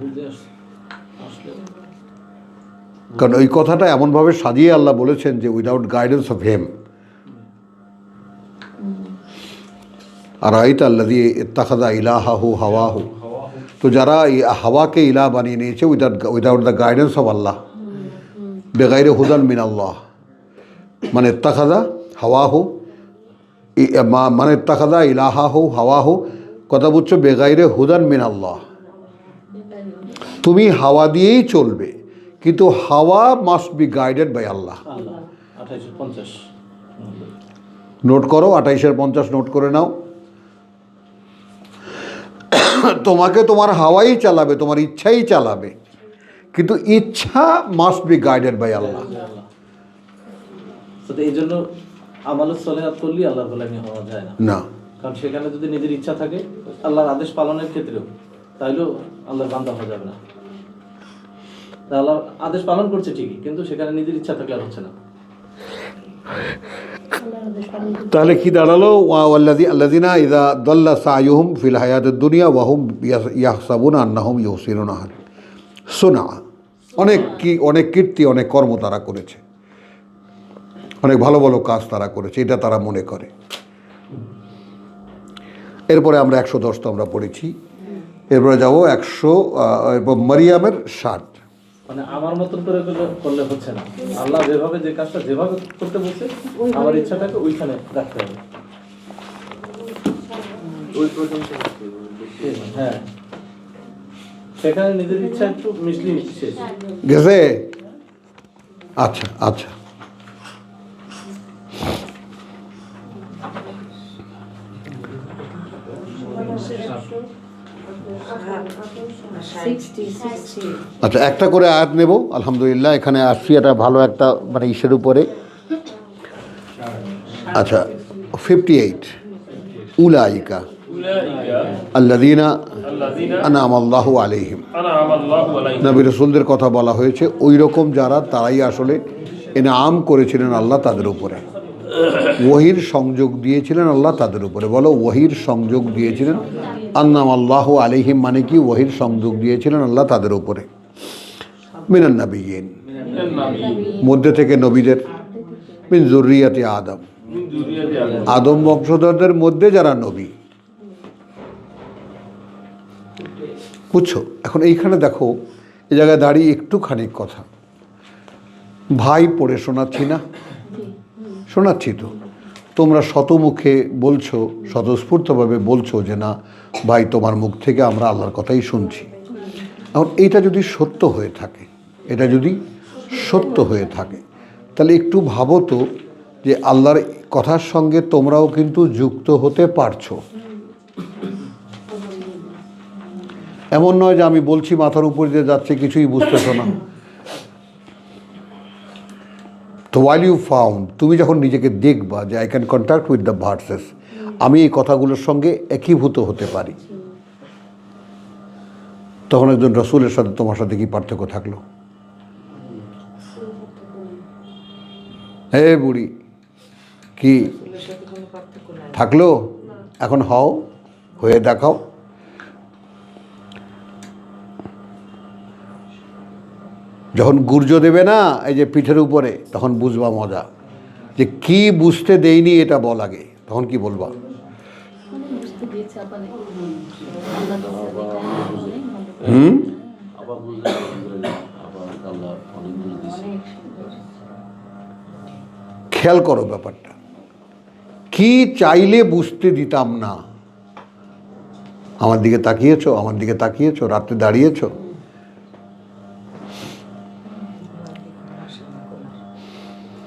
Speaker 4: বুঝে আসলে
Speaker 1: কারণ ওই কথাটা এমনভাবে সাজিয়ে আল্লাহ বলেছেন যে উইদাউট গাইডেন্স অফ হেম, আর আইতা আল্লাযী ইত্তাখাযা ইলাহাহু হাওয়াহু, তো যারা এই হাওয়াকে ইলাহ বানিয়ে নিয়েছে উইদাউট দ্য গাইডেন্স অফ আল্লাহ, বেগাইরে হুদান মিন আল্লাহ, মানে ইত্তাখাযা হাওয়াহু, মানে ইত্তাখাযা ইলাহাহু হাওয়াহু, কথা বুঝছো, বেগাইরে হুদান মিন আল্লাহ। তুমি হাওয়া দিয়েই চলবে, কিন্তু হাওয়া must be guided by Allah.
Speaker 4: Allah 2850
Speaker 1: note করো, 28-50 নোট করে নাও। তোমাকে তোমার হাওয়াই চালাবে, তোমার ইচ্ছাই চালাবে, কিন্তু ইচ্ছা মাস্ট বি গাইডেড বাই আল্লাহ।
Speaker 4: তো এই জন্য আমালুস সলিহাত করলে আল্লাহর গোলামি হওয়া যায় না।
Speaker 1: না,
Speaker 4: কারণ সেখানে যদি নিজের ইচ্ছা থাকে আল্লাহর আদেশ পালনের ক্ষেত্রেও, তাইলেও আল্লাহর বান্দা হওয়া যাবে না। তা আল্লাহর আদেশ পালন করছে ঠিকই, কিন্তু সেখানে নিজের ইচ্ছা থাকলে আর হচ্ছে না।
Speaker 1: তাহলে কি দাঁড়ালো, আল্লাযিনা ইযা দাল্লা সায়ুহুম ফিল হায়াতিদ দুনিয়া ওয়া হুম ইয়াহসাবুনা আন্নাহুম ইউহসিনুনা সুনা। অনেক কীর্তি, অনেক কর্ম তারা করেছে, অনেক ভালো ভালো কাজ তারা করেছে, এটা তারা মনে করে। এরপরে আমরা 110 তো আমরা পড়েছি, এরপরে যাবো 100 মারিয়ামের 60।
Speaker 4: মানে আমার মতন করে করলে হচ্ছে না। আল্লাহ যেভাবে যে কাজটা যেভাবে করতে বলছে, আমার ইচ্ছাটাকে ওইখানে রাখতে হবে।
Speaker 2: ওই পর্যন্ত
Speaker 4: হ্যাঁ, সেখানে নিজের ইচ্ছা একটু মিশলি শেষ।
Speaker 1: গেছে? আচ্ছা আচ্ছা, আচ্ছা, একটা করে আয়াত নেব। আলহামদুলিল্লাহ, এখানে আসছি এটা ভালো একটা মানে ইসের উপরে। আচ্ছা, 58 উলাইকা আল্লাযীনা আনআমা আল্লাহু আলাইহিম। নবী রাসূলদের কথা বলা হয়েছে, ওই রকম যারা, তারাই আসলে ইনআম করেছিলেন আল্লাহ তাদের উপরে, ওহীর সংযোগ দিয়েছিলেন আল্লাহ তাদের উপরে। বলো, ওহীর সংযোগ দিয়েছিলেন। আনআমা আল্লাহু আলাইহিম মানে কি? ওহীর সংযোগ দিয়েছিলেন আল্লাহ তাদের উপরে। মিনান নাবিয়্যিন, মধ্যে থেকে নবীদের। মিন যুররিয়াতি আদম, আদম বংশধরদের মধ্যে যারা নবী। বুঝছো? এখন এইখানে দেখো, এই জায়গায় দাঁড়িয়ে একটুখানি কথা ভাই পড়ে শোনাচ্ছি না? শোনাচ্ছি তো। তোমরা শতমুখে বলছো, স্বতঃস্ফূর্তভাবে বলছো যে না ভাই, তোমার মুখ থেকে আমরা আল্লাহর কথাই শুনছি। এখন এইটা যদি সত্য হয়ে থাকে, এটা যদি সত্য হয়ে থাকে, তাহলে একটু ভাবো তো যে আল্লাহর কথার সঙ্গে তোমরাও কিন্তু যুক্ত হতে পারছো। এমন নয় যে আমি বলছি মাথার উপর দিয়ে যাচ্ছে, কিছুই বুঝতেছো না। তো while you found, তুমি যখন নিজেকে দেখবা যে I can contact with the versus, আমি এই কথাগুলোর সঙ্গে একীভূত হতে পারি, তখন একজন রসুলের সাথে তোমার সাথে কি পার্থক্য থাকলো? হে বুড়ি, কি থাকলো? এখন হও, হয়ে দেখাও। যখন গুর্জ দেবে না এই যে পিঠের উপরে, তখন বুঝবা মজা, যে কি বুঝতে দেয়নি এটা বল আগে, তখন কি বলবা?
Speaker 5: বুঝতে দিয়েছে আপনি আল্লাহ
Speaker 2: আবার বুঝলে আবার আল্লাহ অনেক বুঝ দিছে।
Speaker 1: খেয়াল করো ব্যাপারটা, কি চাইলে বুঝতে দিতাম না। আমার দিকে তাকিয়েছো, আমার দিকে তাকিয়েছো, রাত্রে দাঁড়িয়েছো।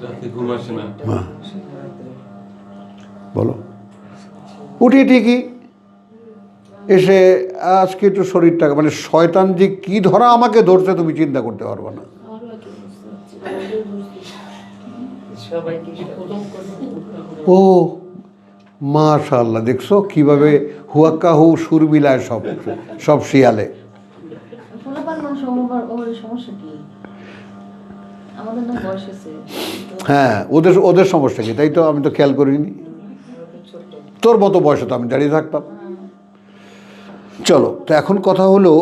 Speaker 3: রাতে ঘুম আসে না।
Speaker 1: বলো, উঠি ঠিকই, এসে আজকে একটু শরীরটা মানে শয়তান যে কি ধরা আমাকে ধরছে তুমি চিন্তা করতে পারবে না। ও মাশাআল্লাহ, দেখছো কিভাবে হুয়াক্কা হু সুর মিলায় সব সব শিয়ালে।
Speaker 5: সমস্যা কি? আমাদের না বয়স আছে।
Speaker 1: হ্যাঁ, ওদের ওদের সমস্যা কি? তাই তো, আমি তো খেয়াল করিনি। তোর মতো বয়সে তো আমি দাঁড়িয়ে থাকতাম। চলো, তো এখন কথা হলো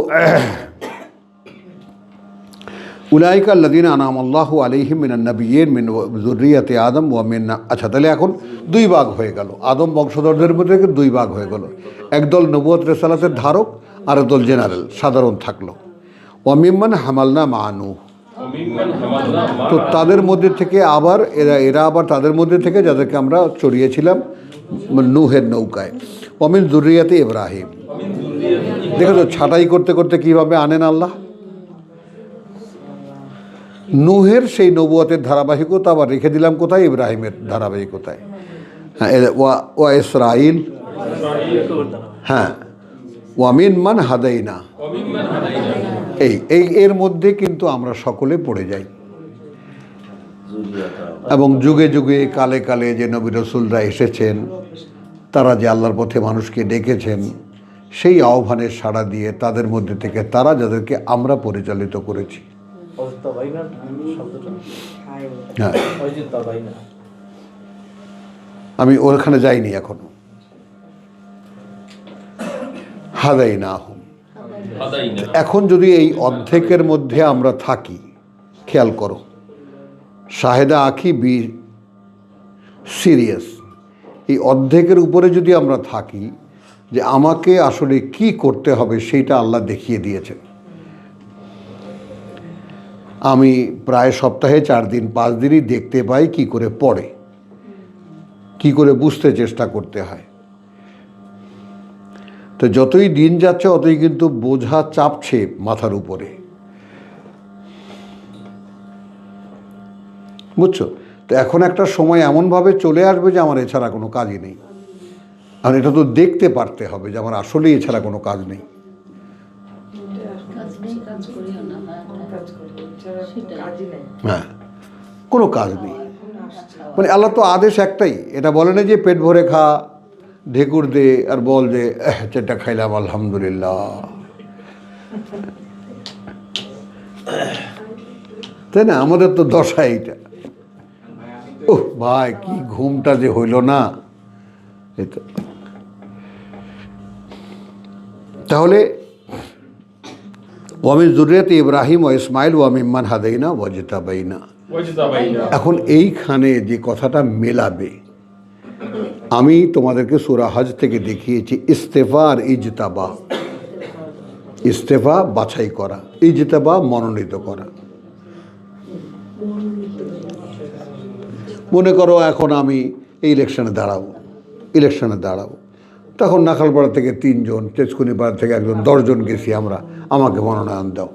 Speaker 1: উলাইকা আল্লাযীনা আনআমা আল্লাহু আলাইহিম মিনান নাবিয়্যিন মিন যুররিয়াতি আদম ওয়া মিন। আচ্ছা, তাহলে এখন দুই ভাগ হয়ে গেল, আদম বংশধরদের মধ্যে দুই ভাগ হয়ে গেল। একদল নবুয়ত রিসালাতের ধারক, আর একদল জেনারেল সাধারণ থাকলো। ওয়া মিম্মান হামালনা মা নূহ, তো তাদের মধ্যে থেকে আবার এরা আবার তাদের মধ্যে থেকে যাদেরকে আমরা চড়িয়েছিলাম নূহের নৌকায়। ওয়া মিন যুররিয়াতি ইব্রাহিম। দেখো তো ছাঁটাই করতে করতে কীভাবে আনেন আল্লাহ। নূহের সেই নবুয়তের ধারাবাহিকতা আবার রেখে দিলাম কোথায়? ইব্রাহিমের ধারাবাহিকতায়। হ্যাঁ, ওয়া ইসরাইল, হ্যাঁ, ওয়ামিন মান হাদাইনা, এই এর মধ্যে কিন্তু আমরা সকলে পড়ে যাই। এবং যুগে যুগে কালে কালে যে নবী রাসূলরা এসেছেন, তারা যে আল্লাহর পথে মানুষকে ডেকেছেন, সেই আহ্বানের সাড়া দিয়ে তাদের মধ্যে থেকে তারা যাদেরকে আমরা পরিচালিত করেছি। হ্যাঁ, আমি ওখানে যাইনি এখনো। হাদাইনাহুম, এখন যদি এই অর্ধেকের মধ্যে আমরা থাকি, খেয়াল করো, শাহেদা আখি বি সিরিয়াস, এই অর্ধেকের উপরে যদি আমরা থাকি, যে আমাকে আসলে কি করতে হবে সেইটা আল্লাহ দেখিয়ে দিয়েছেন। আমি প্রায় সপ্তাহে 4 দিন 5 দিনই দেখতে পাই কি করে পড়ে, কি করে বুঝতে চেষ্টা করতে হয়। তো যতই দিন যাচ্ছে অতই কিন্তু বোঝা চাপছে মাথার উপরে, বুঝছো? তো এখন একটা সময় এমনভাবে চলে আসবে যে আমার এছাড়া কোনো কাজই নেই। আর এটা তো দেখতে পারতে হবে যে আমার আসলেই এছাড়া কোনো কাজ নেই।
Speaker 5: কাজ নেই, কাজ করিও না।
Speaker 7: কাজই নেই।
Speaker 1: হ্যাঁ, কোনো কাজ নেই। মানে আল্লাহ তো আদেশ একটাই, এটা বলে না যে পেট ভরে খা, ঢেকুর দে আর বল যে যেটা খাইলাম আলহামদুলিল্লাহ, তাই না? আমাদের তো দশা এইটা। ওহ ভাই, কি ঘুমটা যে হইল না। এই তো তাহলে ওয়ামিন যুররিয়াতি ইব্রাহিম ও ইসমাইল ওয়ামিম্মান হাদাইনা ওয়াজতাবাইনা। এখন এইখানে যে কথাটা মেলাবে, আমি তোমাদেরকে সূরা হজ থেকে দেখিয়েছি ইস্তেফা আর ইজতাবা। ইস্তেফা বাছাই করা, ইজতাবা মনোনীত করা। মনে করো এখন আমি এই ইলেকশনে দাঁড়াবো, তখন নাখালপাড়া থেকে 3 জন, তেজকুনিপাড়া থেকে 1 জন, 10 জন গেছি আমরা, আমাকে মনোনয়ন দাও।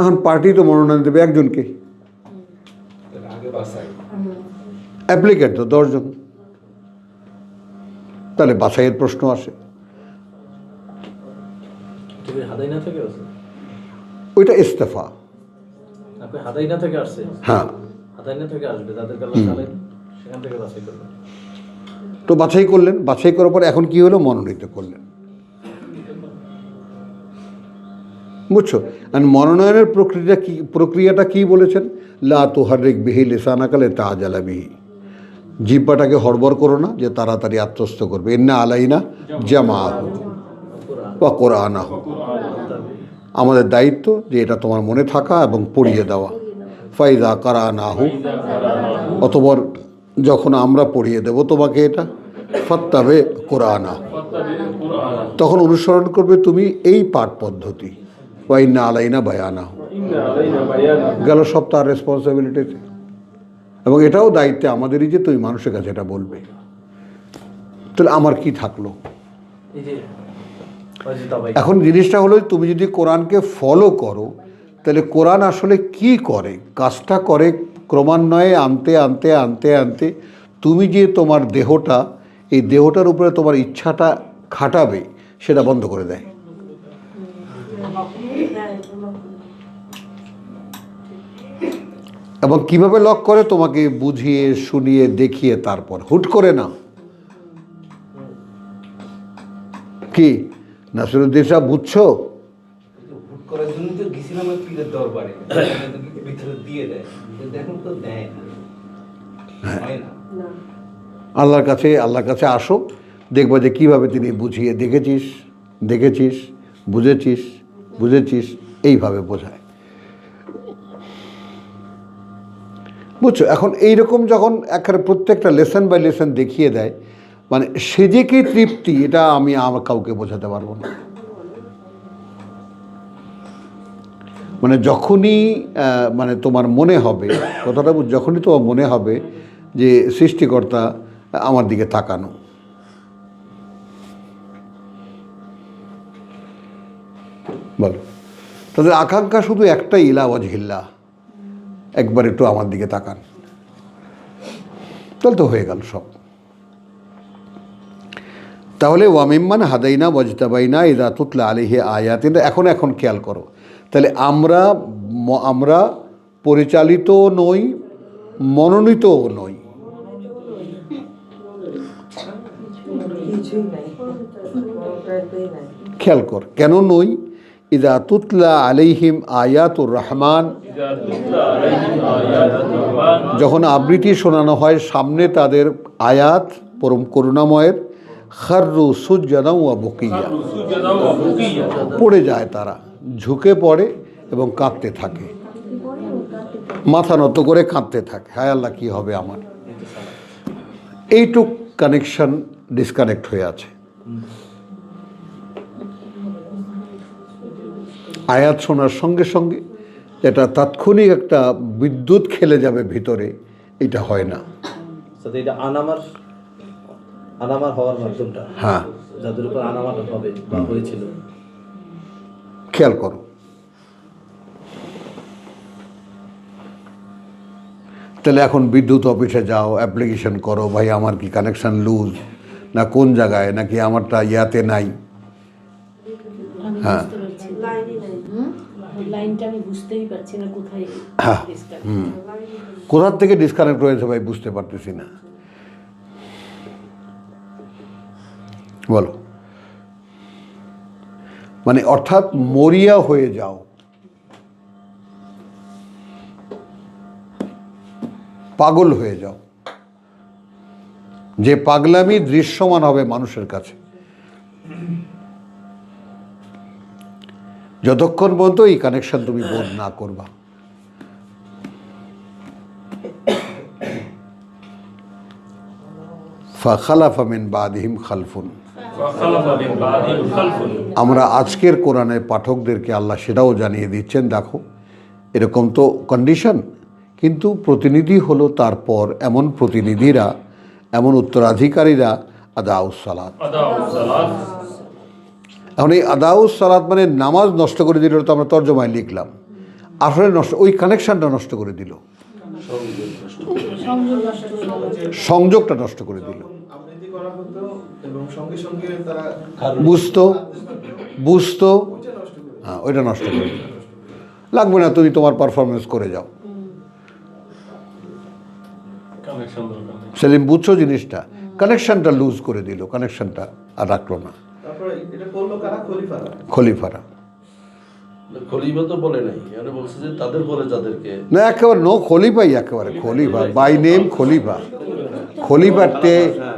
Speaker 1: এখন পার্টি তো মনোনয়ন দেবে একজনকে, অ্যাপ্লিকেন্ট তো 10 জন, তাহলে বাছাইয়ের প্রশ্ন আসে।
Speaker 4: তুমি হাদাইনা থেকে আসছে?
Speaker 1: ওইটা ইস্তেফা।
Speaker 4: আপনি হাদাইনা থেকে আসছে?
Speaker 1: হ্যাঁ,
Speaker 4: হাদাইনা থেকে আসবে, যাদের আল্লাহ চালেন সেখান থেকে বাছাই করবেন।
Speaker 1: তো বাছাই করলেন, বাছাই করার পর এখন কি হলো? মনোনীত করলেন। বুঝছো? আর মনোনয়নের প্রক্রিয়াটা কি বলেছেন? লা তুহাররিক বিহি লিসানাকা লিতাআজালা বিহি। জিহ্বাটাকে হড়বড় করো না যে তাড়াতাড়ি আত্মস্থ করবে। ইন্না আলাইনা জামাআহু ওয়া কুরআনাহু। আমাদের দায়িত্ব যে এটা তোমার মনে থাকা এবং পড়িয়ে দেওয়া। ফাইদা কারানাহু, অতঃপর যখন আমরা পড়িয়ে দেব তোমাকে এটা, ফাত্তাবে কুরআনাহু, তখন অনুসরণ করবে তুমি এই পাঠ পদ্ধতি। ওয়া ইন্না আলাইনা বায়ানাহু, গেল সব তার রেসপন্সিবিলিটিতে। এবং এটাও দায়িত্বে আমাদেরই যে তুমি মানুষের কাছে এটা বলবে। তাহলে আমার কি থাকলো?
Speaker 4: এই যে ওয়াজতাবাই,
Speaker 1: এখন জিনিসটা হলো, তুমি যদি কোরআনকে ফলো করো, তাহলে কোরআন আসলে কি করে, কাজটা করে ক্রমান্বয়ে আনতে আনতে আনতে আনতে তুমি যে তোমার দেহটা, এই দেহটার উপরে তোমার ইচ্ছাটা খাটাবে, সেটা বন্ধ করে দেয়। এবং কিভাবে লক করে? তোমাকে বুঝিয়ে শুনিয়ে দেখিয়ে, তারপর হুট করে না। কি নাসিরুদ্দিন সাহেব, বুঝছো?
Speaker 2: হুট করার জন্য তো গেছিলাম পীরের দরবারে, ভিতরে দিয়ে দেয়, দেখুন তো দেয় না, হয় না।
Speaker 6: না,
Speaker 1: আল্লাহর কাছে আসো, দেখবা যে কীভাবে তিনি বুঝিয়ে দেখেছিস, বুঝেছিস, এইভাবে বোঝায়। বুঝছো? এখন এইরকম যখন একেবারে প্রত্যেকটা লেসন বাই লেসন দেখিয়ে দেয়, মানে সে যে কি তৃপ্তি, এটা আমি আমার কাউকে বোঝাতে পারবো না। মানে যখনই মানে তোমার মনে হবে, কথাটা যখনই তোমার মনে হবে যে সৃষ্টিকর্তা আমার দিকে তাকানো, বলো, তাদের আকাঙ্ক্ষা শুধু একটাই, ইলা ওয়াজহিল্লাহ, একবার একটু আমার দিকে তাকান, তাহলে তো হয়ে গেল সব। তাহলে ওয়ামিম্মান হাদাইনা ওয়াজতাবাইনা ইযা তুতলা আলাইহি আয়াতিনা, এখন খেয়াল করো, তাহলে আমরা পরিচালিত নই, মনোনীতও নই।
Speaker 7: কিছুই নাই, কোনোটাই নাই।
Speaker 1: খেয়াল কর, কেন নই? ইযা তুতলা আলাইহিম আয়াতুর রহমান, যখন আবৃত্তি শোনানো হয় সামনে তাদের আয়াত পরম করুণাময়ের, খাররু সুজ্জাদাও ওয়া বুকিয়া, পড়ে যায় তারা, ঝুঁকে পড়ে এবং কাঁদতে থাকে, মাথা নত করে কাঁদতে থাকে, হায় আল্লাহ কি হবে আমার। এইটুক কানেকশন ডিসকানেক্ট হয়ে আছে। আয়াত শোনার সঙ্গে সঙ্গে এটা তাৎক্ষণিক একটা বিদ্যুৎ খেলে যাবে ভিতরে, এটা হয় না।
Speaker 4: এটা আনামার হওয়ার মাধ্যমটা,
Speaker 1: হ্যাঁ,
Speaker 4: যাদের উপর আনামার হবে বা হয়েছিল,
Speaker 1: খেয়াল করো। তাহলে এখন বিদ্যুৎ অফিসে যাও, অ্যাপ্লিকেশন করো, ভাই আমার কি কানেকশান লুজ না কোন জায়গায়, নাকি আমারটা ইয়াতে নাই।
Speaker 5: আমি
Speaker 1: হ্যাঁ।
Speaker 5: বুঝতে পারছি না।
Speaker 6: লাইনই নাই।
Speaker 5: লাইনটা আমি বুঝতেই পারছি না কোথায়
Speaker 1: হ্যাঁ।
Speaker 5: disconnect।
Speaker 1: কোথার থেকে ডিসকানেক্ট হয়েছে ভাই বুঝতে পারতেছি না। বলো, মানে অর্থাৎ মরিয়া হয়ে যাও, পাগল হয়ে যাও, যে পাগলামি দৃশ্যমান হবে মানুষের কাছে যতক্ষণ পর্যন্ত এই কানেকশন তুমি বোধ না করবা। ফাখালাফা মিন বাদিহিম খালফুন,
Speaker 3: ফাখালাফা মিন বাদিহিম খালফুন।
Speaker 1: আমরা আজকের কোরআনের পাঠকদেরকে আল্লাহ সেটাও জানিয়ে দিচ্ছেন, দেখো এরকম তো কন্ডিশন, কিন্তু প্রতিনিধি হলো তারপর এমন প্রতিনিধিরা, এমন উত্তরাধিকারীরা আদাউস সালাত।
Speaker 3: আদাউস সালাত।
Speaker 1: এখন এই আদাউস সালাত মানে নামাজ নষ্ট করে দিল, তো আমরা তর্জমায় লিখলাম, আসলে নষ্ট, ওই কানেকশনটা নষ্ট করে দিল,
Speaker 5: সংযোগ নষ্ট হয়ে গেল।
Speaker 1: সংযোগটা নষ্ট করে দিল।
Speaker 4: আবৃত্তি করা হতো এবং সঙ্গে সঙ্গে তারা
Speaker 1: বুঝতো, হ্যাঁ ওইটা নষ্ট করে দিল। লাগবে না, তুমি তোমার পারফরমেন্স করে যাও।
Speaker 3: কানেকশন দরকার নেই।
Speaker 1: সেলিম বুঝছো জিনিসটা, কানেকশনটা লুজ করে দিল, কানেকশনটা আর রাখলো না।
Speaker 4: তারপরে এটা করলো কারা? খলিফারা।
Speaker 1: খলিফারা
Speaker 8: খলিফা তো বলে নাই, এখানে বলছে যে তাদের পরে যাদেরকে
Speaker 1: না, একেবারে নো খলিফাই, একেবারে খলিফা বাই নেম খলিফা। খলিফা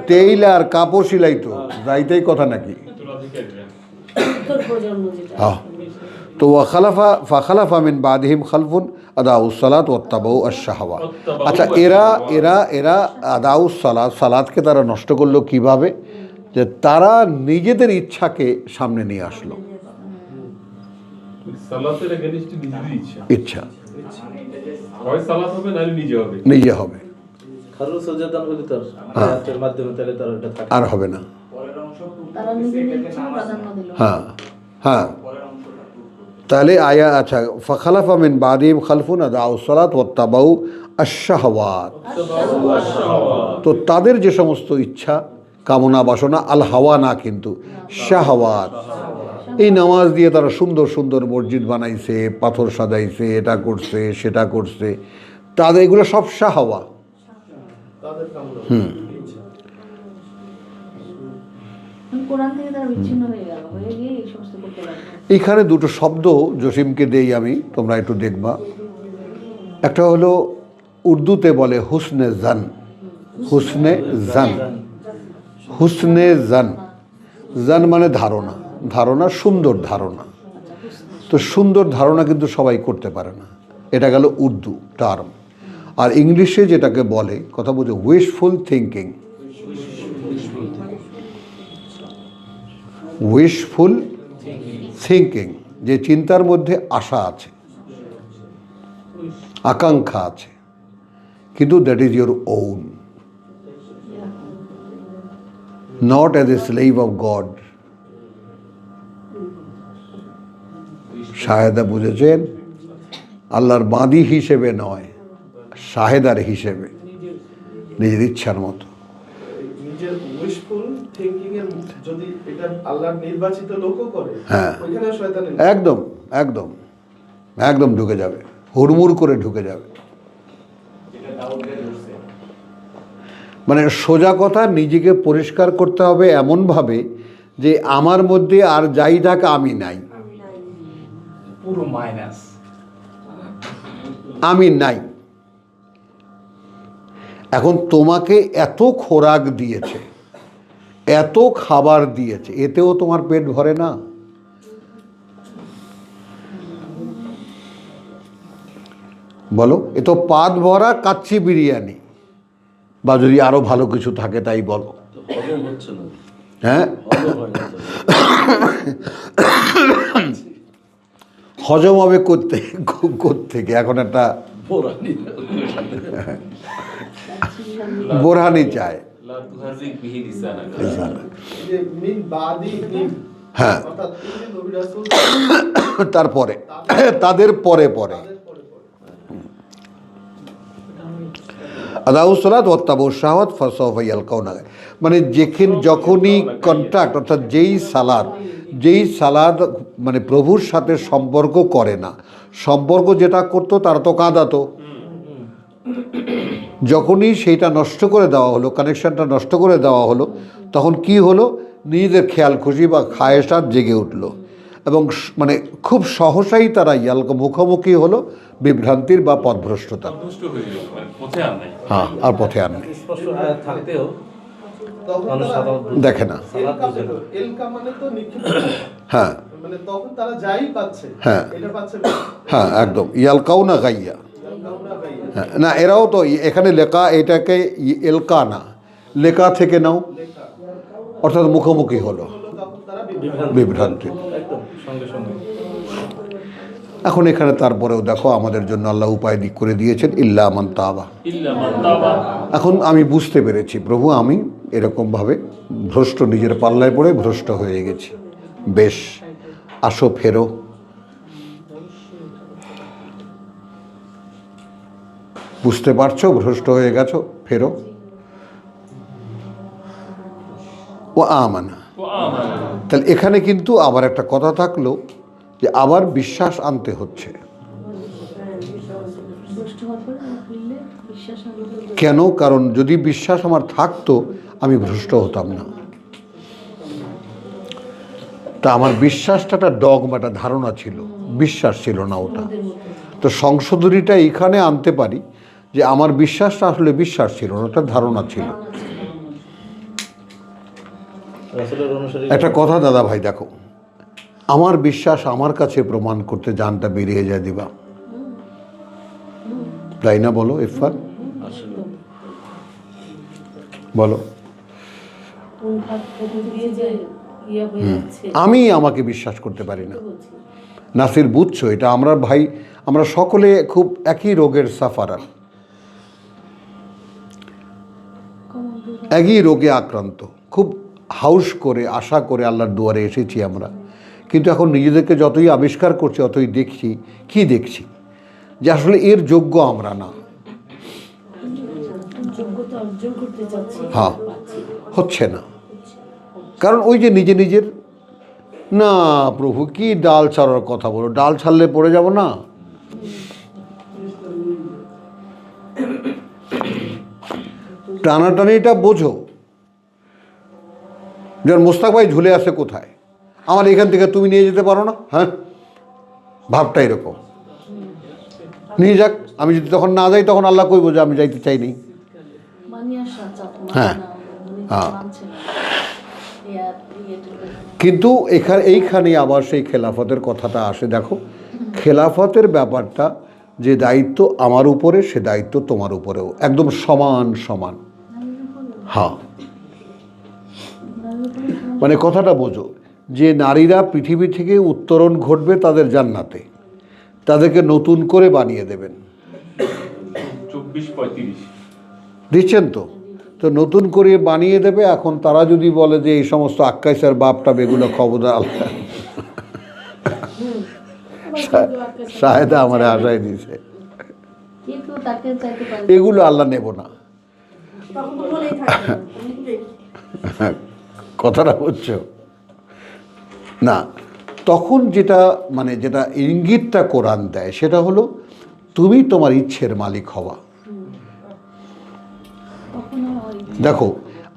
Speaker 1: টেইলার কাপড় সিলাই তো যাইতেই কথা নাকি।
Speaker 3: উত্তরাধিকারীরা।
Speaker 5: উত্তর প্রজন্ম যেটা।
Speaker 1: হ্যাঁ, তো ফাখালাফা মিন বাদিহিম খালফুন আদাউস সালাত ওয়াত্তাবাউ আশ-শাহওয়াত। আচ্ছা, এরা এরা এরা আদাউস সালাত, সালাতকে তারা নষ্ট করলো কিভাবে? যে তারা নিজেদের ইচ্ছাকে সামনে নিয়ে আসলো,
Speaker 3: সালাতের এগেইনস্ট নিজেদের ইচ্ছা।
Speaker 1: ইচ্ছা
Speaker 3: হয় সালাত হবে নাহলে নিজে হবে।
Speaker 1: নিজে হবে,
Speaker 4: খারুল সজ্জাদান হলে তার
Speaker 1: হ্যাঁ।
Speaker 4: আয়াতের মাধ্যমে তাহলে তার ওটা থাকে।
Speaker 1: আর হবে না।
Speaker 5: তারা নিজেদের ইচ্ছা প্রাধান্য দিল।
Speaker 1: হ্যাঁ হ্যাঁ, তাহলে আয়া, আচ্ছা, ফাখালাফা মিন বাদিহিম খালফুন আদাউস সালাত ওয়াত্তাবাউ আশ-শাহওয়াত। তো তাদের যে সমস্ত ইচ্ছা, কামনা, বাসনা, আল হাওয়া না কিন্তু শাহওয়াত। এই নামাজ দিয়ে তারা সুন্দর সুন্দর মসজিদ বানাইছে, পাথর সাজাইছে, এটা করছে সেটা করছে, তাদের এগুলো সব শাহওয়া।
Speaker 4: তাদের কামনা।
Speaker 5: কোরআন থেকে তারা বিচ্ছিন্ন হয়ে গেল, হয়ে গিয়ে এই সমস্ত করতে লাগলো।
Speaker 1: এইখানে দুটো শব্দ জসিমকে দেই আমি, তোমরা একটু দেখবা। একটা হলো উর্দুতে বলে হুসনে জান, হুসনে জান, হুসনে জান, জান মানে ধারণা, ধারণা, সুন্দর ধারণা। তো সুন্দর ধারণা কিন্তু সবাই করতে পারে না, এটা গেল উর্দু টার্ম। আর ইংলিশে যেটাকে বলে, কথা বলছে উইশফুল থিঙ্কিং, উইশফুল থিঙ্কিং, যে চিন্তার মধ্যে আশা আছে, আকাঙ্ক্ষা আছে, কিন্তু that is your own, not as a slave of god. Shaheda বুঝেছেন, আল্লাহর বাঁদি হিসেবে নয়, শাহেদার হিসেবে, নিজের ইচ্ছার মতো।
Speaker 4: নিজের উইশফুল থিংকিং এর যদি এটা আল্লাহর নির্বাচিত লোকও করে,
Speaker 1: হ্যাঁ।
Speaker 4: ওইখানে শয়তানের
Speaker 1: একদম একদম একদম ঢুকে যাবে, হুড়মুড় করে ঢুকে যাবে। মানে সোজা কথা, নিজেকে পরিষ্কার করতে হবে এমনভাবে যে আমার মধ্যে আর যাই থাক আমি নাই,
Speaker 2: পুরো মাইনাস।
Speaker 1: আমি নাই। এখন তোমাকে এত খোরাক দিয়েছে, এত খাবার দিয়েছে, এতেও তোমার পেট ভরে না? বলো, এ তো পাত ভরা কাচ্চি বিরিয়ানি, বা যদি আরো ভালো কিছু থাকে তাই বলো,
Speaker 8: হজম হচ্ছে না,
Speaker 1: হ্যাঁ?
Speaker 8: হজম হয় না তো।
Speaker 1: হজম হবে কোত্থেকে? এখন একটা
Speaker 8: পোড়ানি
Speaker 1: বোরহানি চায়।
Speaker 3: লা তুহারিক বিহি লিসানাকা।
Speaker 4: এই যে মিন বাদি মিন,
Speaker 1: হ্যাঁ,
Speaker 4: অর্থাৎ এই যে নবী রাসূল
Speaker 1: তারপরে, তাদের পরে পরে।
Speaker 4: তাদের পরে পরে
Speaker 1: আদাউসলাত ওয়াত্তাবু শাহাওয়াত ফাসাউফা ইয়ালকাউনা, মানে যখনই কন্ট্যাক্ট, অর্থাৎ যেই সালাদ মানে প্রভুর সাথে সম্পর্ক করে না, সম্পর্ক যেটা করতো তারা তো কাঁদাতো, যখনই সেইটা নষ্ট করে দেওয়া হলো, কানেকশানটা নষ্ট করে দেওয়া হলো, তখন কি হলো, নিজেদের খেয়াল খুশি বা খায়েশাত জেগে উঠলো এবং মানে খুব সহসাই তারা মুখোমুখি হলো বিভ্রান্তির বা পথভ্রষ্টতা।
Speaker 3: সন্তুষ্ট হয়ে গেল, মানে পথে আর নাই।
Speaker 1: হ্যাঁ, আর পথে আর নেই,
Speaker 4: স্পষ্ট আয়াত থাকতেও
Speaker 2: তখন
Speaker 4: মানুষ সাধারণত
Speaker 1: দেখে না।
Speaker 2: এলকা তো এলকা মানে তো নিক্ষিপ্ত,
Speaker 1: হ্যাঁ
Speaker 2: মানে তখন তারা যাই পাচ্ছে,
Speaker 1: হ্যাঁ
Speaker 2: এটা পাচ্ছে
Speaker 1: হ্যাঁ একদম, ইয়ালকাউনা গাইয়া। হ্যাঁ, না এরাও তো এখানে লেখা, এটাকে এলকা না, লেখা থেকে নাও, অর্থাৎ মুখোমুখি হলো
Speaker 2: তখন তারা
Speaker 1: বিভ্রান্তি।
Speaker 4: একদম সঙ্গে সঙ্গে
Speaker 1: এখন এখানে তারপরেও দেখো আমাদের জন্য আল্লাহ উপায় দিক করে দিয়েছেন, ইল্লা মান তাবা।
Speaker 3: ইল্লা মান তাবা।
Speaker 1: এখন আমি বুঝতে পেরেছি প্রভু, আমি এরকমভাবে ভ্রষ্ট, নিজের পাল্লায় পড়ে ভ্রষ্ট হয়ে গেছি, বেশ আসো ফেরো। বুঝতে পারছো ভ্রষ্ট হয়ে গেছো, ফেরো। ও আমানা,
Speaker 3: ও আমানা।
Speaker 1: তাহলে এখানে কিন্তু আবার একটা কথা থাকলো যে আবার বিশ্বাস আনতে হচ্ছে।
Speaker 5: দুষ্ট হওয়ার পরে ফিরলে বিশ্বাস আনতে
Speaker 1: কেন? কারণ যদি বিশ্বাস আমার থাকতো আমি ভ্রষ্ট হতাম না। তা আমার বিশ্বাসটা একটা ডগমা, একটা ধারণা ছিল, বিশ্বাস ছিল না ওটা। তো সংশোধনীটা এইখানে আনতে পারি যে আমার বিশ্বাসটা আসলে বিশ্বাস ছিল না, ওটা ধারণা ছিল।
Speaker 4: রাসূলের অনুসারী
Speaker 1: একটা কথা দাদা ভাই, দেখো আমার বিশ্বাস আমার কাছে প্রমাণ করতে জানটা বেরিয়ে যায় দিবা, তাই না? বলো ইরফান,
Speaker 4: আসলে
Speaker 1: বলো।
Speaker 7: কোন ভাগ থেকে দিয়ে যে ইয়ে হয়ে যাচ্ছে
Speaker 1: আমি আমাকে বিশ্বাস করতে পারি না। নাসির বুঝছো, এটা আমরা ভাই, আমরা সকলে খুব একই রোগের সাফারার, একই রোগে আক্রান্ত, খুব হাউস করে আশা করে আল্লাহর দুয়ারে এসেছি আমরা। কিন্তু এখন নিজেদেরকে যতই আবিষ্কার করছি অতই দেখছি, কি দেখছি, যে আসলে এর যোগ্য আমরা না।
Speaker 7: যোগ্যতা অর্জন করতে চাচ্ছি,
Speaker 1: হ্যাঁ,
Speaker 7: পাচ্ছি না।
Speaker 1: হচ্ছে না, কারণ ওই যে নিজের না, প্রভু কি ডাল ছাড়ার কথা বলো, ডাল ছাড়লে পড়ে যাব না। টানাটানিটা বোঝো। যেমন মোস্তাক ভাই ঝুলে আছে কোথায়, আমার এখান থেকে তুমি নিয়ে যেতে পারো না? হ্যাঁ, ভাবটা এরকম। নিয়ে যাক, আমি যদি তখন না যাই তখন আল্লাহ কইব যে আমি যাইতে চাইনি।
Speaker 5: মানিয়ে আসা চাপ,
Speaker 1: হ্যাঁ, হ্যাঁ।
Speaker 5: মানছে না।
Speaker 1: কিন্তু এইখানে আবার সেই খেলাফতের কথাটা আসে। দেখো খেলাফতের ব্যাপারটা, যে দায়িত্ব আমার উপরে সে দায়িত্ব তোমার উপরেও, একদম সমান সমান। হ্যাঁ, মানে কথাটা বোঝো, যে নারীরা পৃথিবী থেকে উত্তরণ ঘটবে তাদের জান্নাতে, তাদেরকে নতুন করে বানিয়ে দেবেন।
Speaker 3: 24-35
Speaker 1: দিচ্ছেন তো, তো নতুন করে বানিয়ে দেবে। এখন তারা যদি বলে যে এই সমস্ত আক্কাইসার বাপটা বেগুলো খবরদার, আল্লাহ সাহেদা আমার আশায় দিছে,
Speaker 5: কিন্তু তাকে চাইতে পারে
Speaker 1: এগুলো আল্লাহ নেব না।
Speaker 6: তখন তো মনেই থাকবে না, বুঝলে?
Speaker 1: কথাটা বুঝছো না? তখন যেটা মানে যেটা ইঙ্গিতটা কোরআন দেয় সেটা হলো তুমি তোমার ইচ্ছের মালিক হওয়া।
Speaker 5: কখনো হয়
Speaker 1: দেখো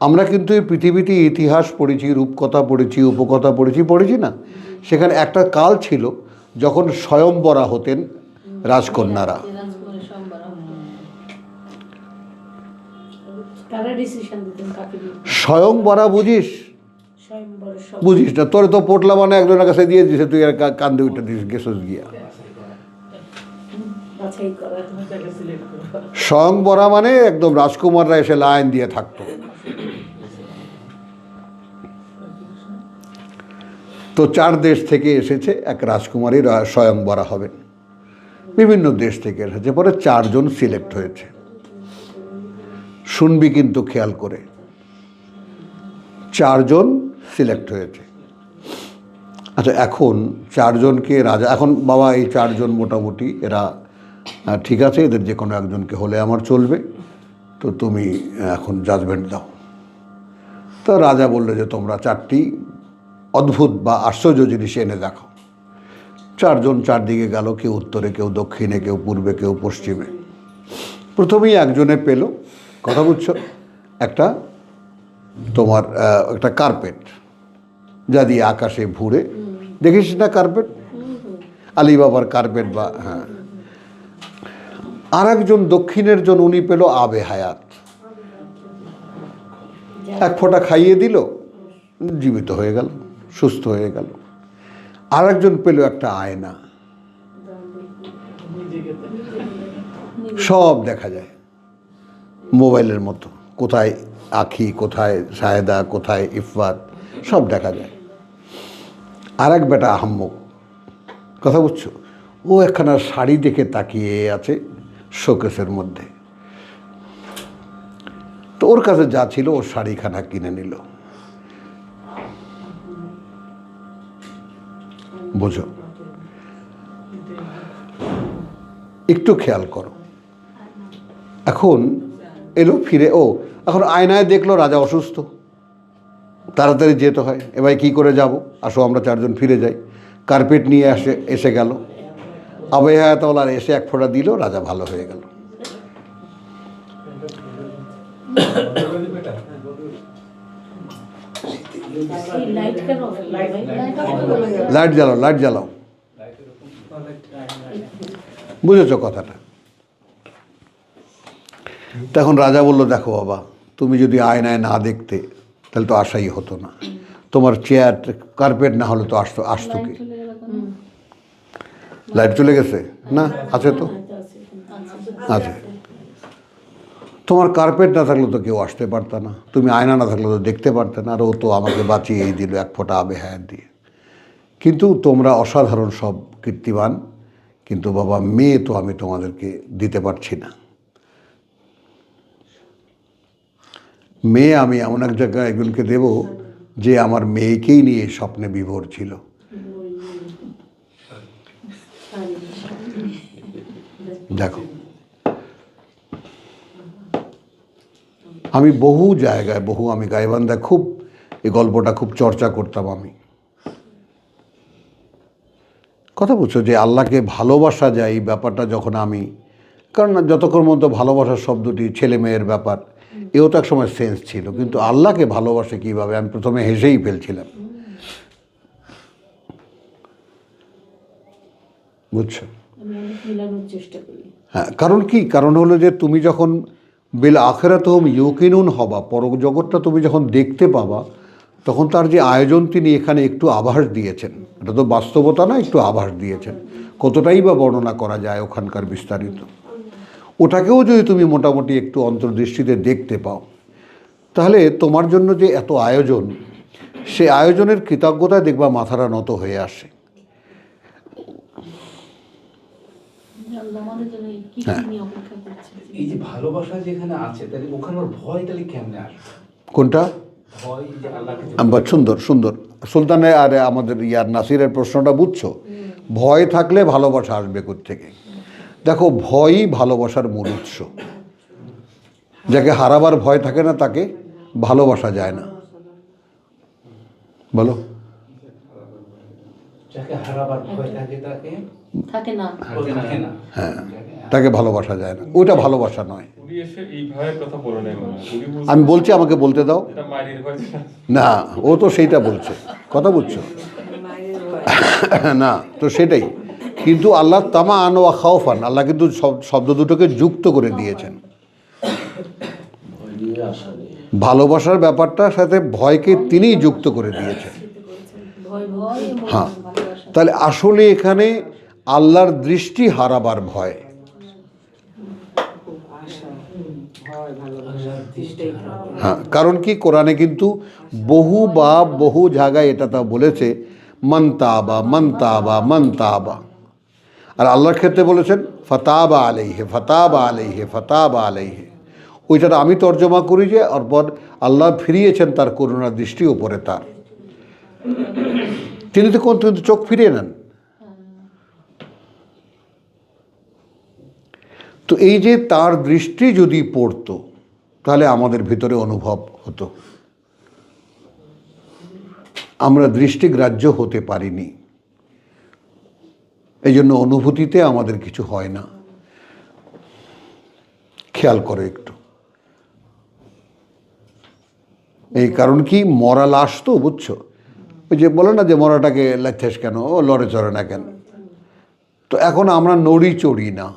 Speaker 1: আমরা কিন্তু এই পৃথিবীতে ইতিহাস পড়েছি, রূপকথা পড়েছি, উপকথা পড়েছি না? সেখানে একটা কাল ছিল যখন স্বয়ংবরা হতেন রাজকন্যারা।
Speaker 5: রাজকুমারী সম্বর
Speaker 7: কারা ডিসিশন দিতেন কাকে দিতেন
Speaker 1: স্বয়ংবরা বুঝিস?
Speaker 7: স্বয়ংবর সব
Speaker 1: বুঝিস না? তোর তো পোটলা মানে একজনের কাছে দিয়ে দিছে, তুই আর কান্দে উঠে দিস গেছস গিয়া।
Speaker 7: বাছাই করা তাকে সিলেক্ট করা
Speaker 1: স্বয়ংবরা মানে একদম রাজকুমাররা এসে লাইন দিয়ে থাকতো। তো 4 দেশ থেকে এসেছে এক রাজকুমারী স্বয়ংবরা হবেন, বিভিন্ন দেশ থেকে এসেছে। পরে 4 জন সিলেক্ট হয়েছে। শুনবি কিন্তু খেয়াল করে, 4 জন সিলেক্ট হয়েছে। আচ্ছা, এখন 4 জনকে রাজা, এখন বাবা এই 4 জন মোটামুটি এরা ঠিক আছে, এদের যে কোনো একজনকে হলে আমার চলবে, তো তুমি এখন জাজমেন্ট দাও। তো রাজা বললো যে তোমরা 4টি অদ্ভুত বা আশ্চর্য জিনিস এনে দেখো। 4 জন 4 দিকে গেল, কেউ উত্তরে, কেউ দক্ষিণে, কেউ পূর্বে, কেউ পশ্চিমে। প্রথমেই একজনে পেল, কথা বুঝছো, একটা তোমার একটা কার্পেট, যা দিয়ে আকাশে ঘুরে, দেখিস না কার্পেট, আলিবাবার কার্পেট বা হ্যাঁ। আর একজন দক্ষিণের জন, উনি পেল আবে হায়াত, 1 ফোঁটা খাইয়ে দিল, জীবিত হয়ে গেল, সুস্থ হয়ে গেল। আর একজন পেল একটা আয়না, সব দেখা যায় মোবাইলের মতো, কোথায় আখি, কোথায় সায়েদা, কোথায় ইফাত, সব দেখা যায়। আর এক বেটা আহাম্মক, কথা বুঝছো, ও একখানা শাড়ি দেখে তাকিয়ে আছে শোকেসের মধ্যে। তো ওর কাছে যা ছিল ওর শাড়িখানা কিনে নিল। বুঝো, একটু খেয়াল করো। এখন এলো ফিরে, এখন আয়নায় দেখলো রাজা অসুস্থ, তাড়াতাড়ি যেতে হয়। এবার কি করে যাব, আসো আমরা 4 জন ফিরে যাই। কার্পেট নিয়ে এসে গেল, আবে হায়াতওয়ালার এসে 1 ফোঁটা দিল, রাজা ভালো হয়ে গেল।
Speaker 7: লাইট কেন?
Speaker 1: লাইট জ্বালাও, লাইট জ্বালাও। বুঝেছো কথাটা? তখন রাজা বলল, দেখো বাবা, তুমি যদি আয়নায় না দেখতে তাহলে তো আশাই হতো না। তোমার চেয়ার কার্পেট না হলে তো আসতো কি? লাইট চলে গেছে না? আছে তো, আছে। তোমার কার্পেট না থাকলে তো কেউ আসতে পারত না, তুমি আয়না না থাকলে তো দেখতে পারতে না। আর ও তো আমাকে বাঁচিয়েই দিল 1 ফোঁটা আবে হায়াত দিয়ে। কিন্তু তোমরা অসাধারণ সব কীর্তিবান, কিন্তু বাবা মেয়ে তো আমি তোমাদেরকে দিতে পারছি না। মেয়ে আমি এমন এক জায়গায় একজনকে দেব যে আমার মেয়েকেই নিয়ে স্বপ্নে বিভোর ছিল। দেখো, আমি বহু জায়গায়, আমি গাইবান্ধায় খুব এই গল্পটা খুব চর্চা করতাম আমি। কথা বুঝছো, যে আল্লাহকে ভালোবাসা যায় এই ব্যাপারটা যখন আমি, কারণ যতক্ষণ মতো ভালোবাসার শব্দটি ছেলে মেয়ের ব্যাপার, এও তো এক সময় সেন্স ছিল, কিন্তু আল্লাহকে ভালোবাসে কীভাবে, আমি প্রথমে হেসেই ফেলছিলাম। বুঝছো? হ্যাঁ, কারণ কি, কারণ হলো যে তুমি যখন বিল আখিরাতুহুম ইউকিনুন হবা, পরজগৎটা তুমি যখন দেখতে পাবা, তখন তার যে আয়োজন তিনি এখানে একটু আভাস দিয়েছেন, এটা তো বাস্তবতা না, একটু আভাস দিয়েছেন। কতটাই বা বর্ণনা করা যায় ওখানকার বিস্তারিত, ওটাকেও যদি তুমি মোটামুটি একটু অন্তর্দৃষ্টিতে দেখতে পাও, তাহলে তোমার জন্য যে এত আয়োজন, সে আয়োজনের কৃতজ্ঞতায় দেখবা মাথাটা নত হয়ে আসে। হ্যাঁ,
Speaker 2: এই যে ভালোবাসা যেখানে আছে, তাহলে ওখানে ওর ভয় তাহলে কেমনে আসবে?
Speaker 1: কোনটা?
Speaker 2: ভয় যে আল্লাহকে
Speaker 1: বা সুন্দর সুন্দর সুলতানের আর আমাদের নাসিরের প্রশ্নটা বুঝছো? ভয় থাকলে ভালোবাসা আসবে কোত্থেকে? দেখো, ভয়ই ভালোবাসার মূল উৎস। যাকে হারাবার ভয় থাকে না তাকে ভালোবাসা যায় না। বলো,
Speaker 2: যাকে হারাবার ভয় থাকে তাকে
Speaker 7: থাকে না।
Speaker 2: থাকে না।
Speaker 1: হ্যাঁ, তাকে ভালোবাসা যায় না, ওইটা ভালোবাসা নয়।
Speaker 3: উনি এসে এই ভয়ের কথা বলে নাই, মানে উনি বলছেন
Speaker 1: আমি বলছি, আমাকে বলতে দাও
Speaker 3: এটা মায়ের ভয়।
Speaker 1: না, ও তো সেইটা বলছে, কথা বুঝছো না? তো সেটাই, কিন্তু আল্লাহ তামা আন ওয়া খাওফান, আল্লাহ কিন্তু শব্দ দুটোকে যুক্ত করে দিয়েছেন।
Speaker 8: ভয় নিয়ে আশা নিয়ে।
Speaker 1: ভালোবাসার ব্যাপারটার সাথে ভয়কে তিনিই যুক্ত করে দিয়েছেন। হ্যাঁ, তাহলে আসলে এখানে আল্লাহর দৃষ্টি হারাবার ভয়। হ্যাঁ, কারণ কি, কোরআনে কিন্তু বহু জায়গায় এটা তা বলেছে মন্তাবা মন্তাবা মন্তাবা, আর আল্লাহর ক্ষেত্রে বলেছেন ফতাবা আলাইহে ফতাবা আলাইহে ফতাবা আলাইহে। ওইটা আমি তর্জমা করি যে অরপর আল্লাহ ফিরিয়েছেন তার করুণার দৃষ্টি ওপরে তার, তিনি তো কিন্তু চোখ ফিরিয়ে নেন। তো এই যে তার দৃষ্টি যদি পড়তো, তাহলে আমাদের ভিতরে অনুভব হতো। আমরা দৃষ্টিগ্রাহ্য হতে পারিনি, এই জন্য অনুভূতিতে আমাদের কিছু হয় না। খেয়াল করো একটু, এই কারণ কি, মরা লাশ তো, বুঝছো? ওই যে বলে না যে মরাটাকে লাথেস কেন, ও লড়ে চড়ে না কেন। তো এখন আমরা নড়ি চড়ি না।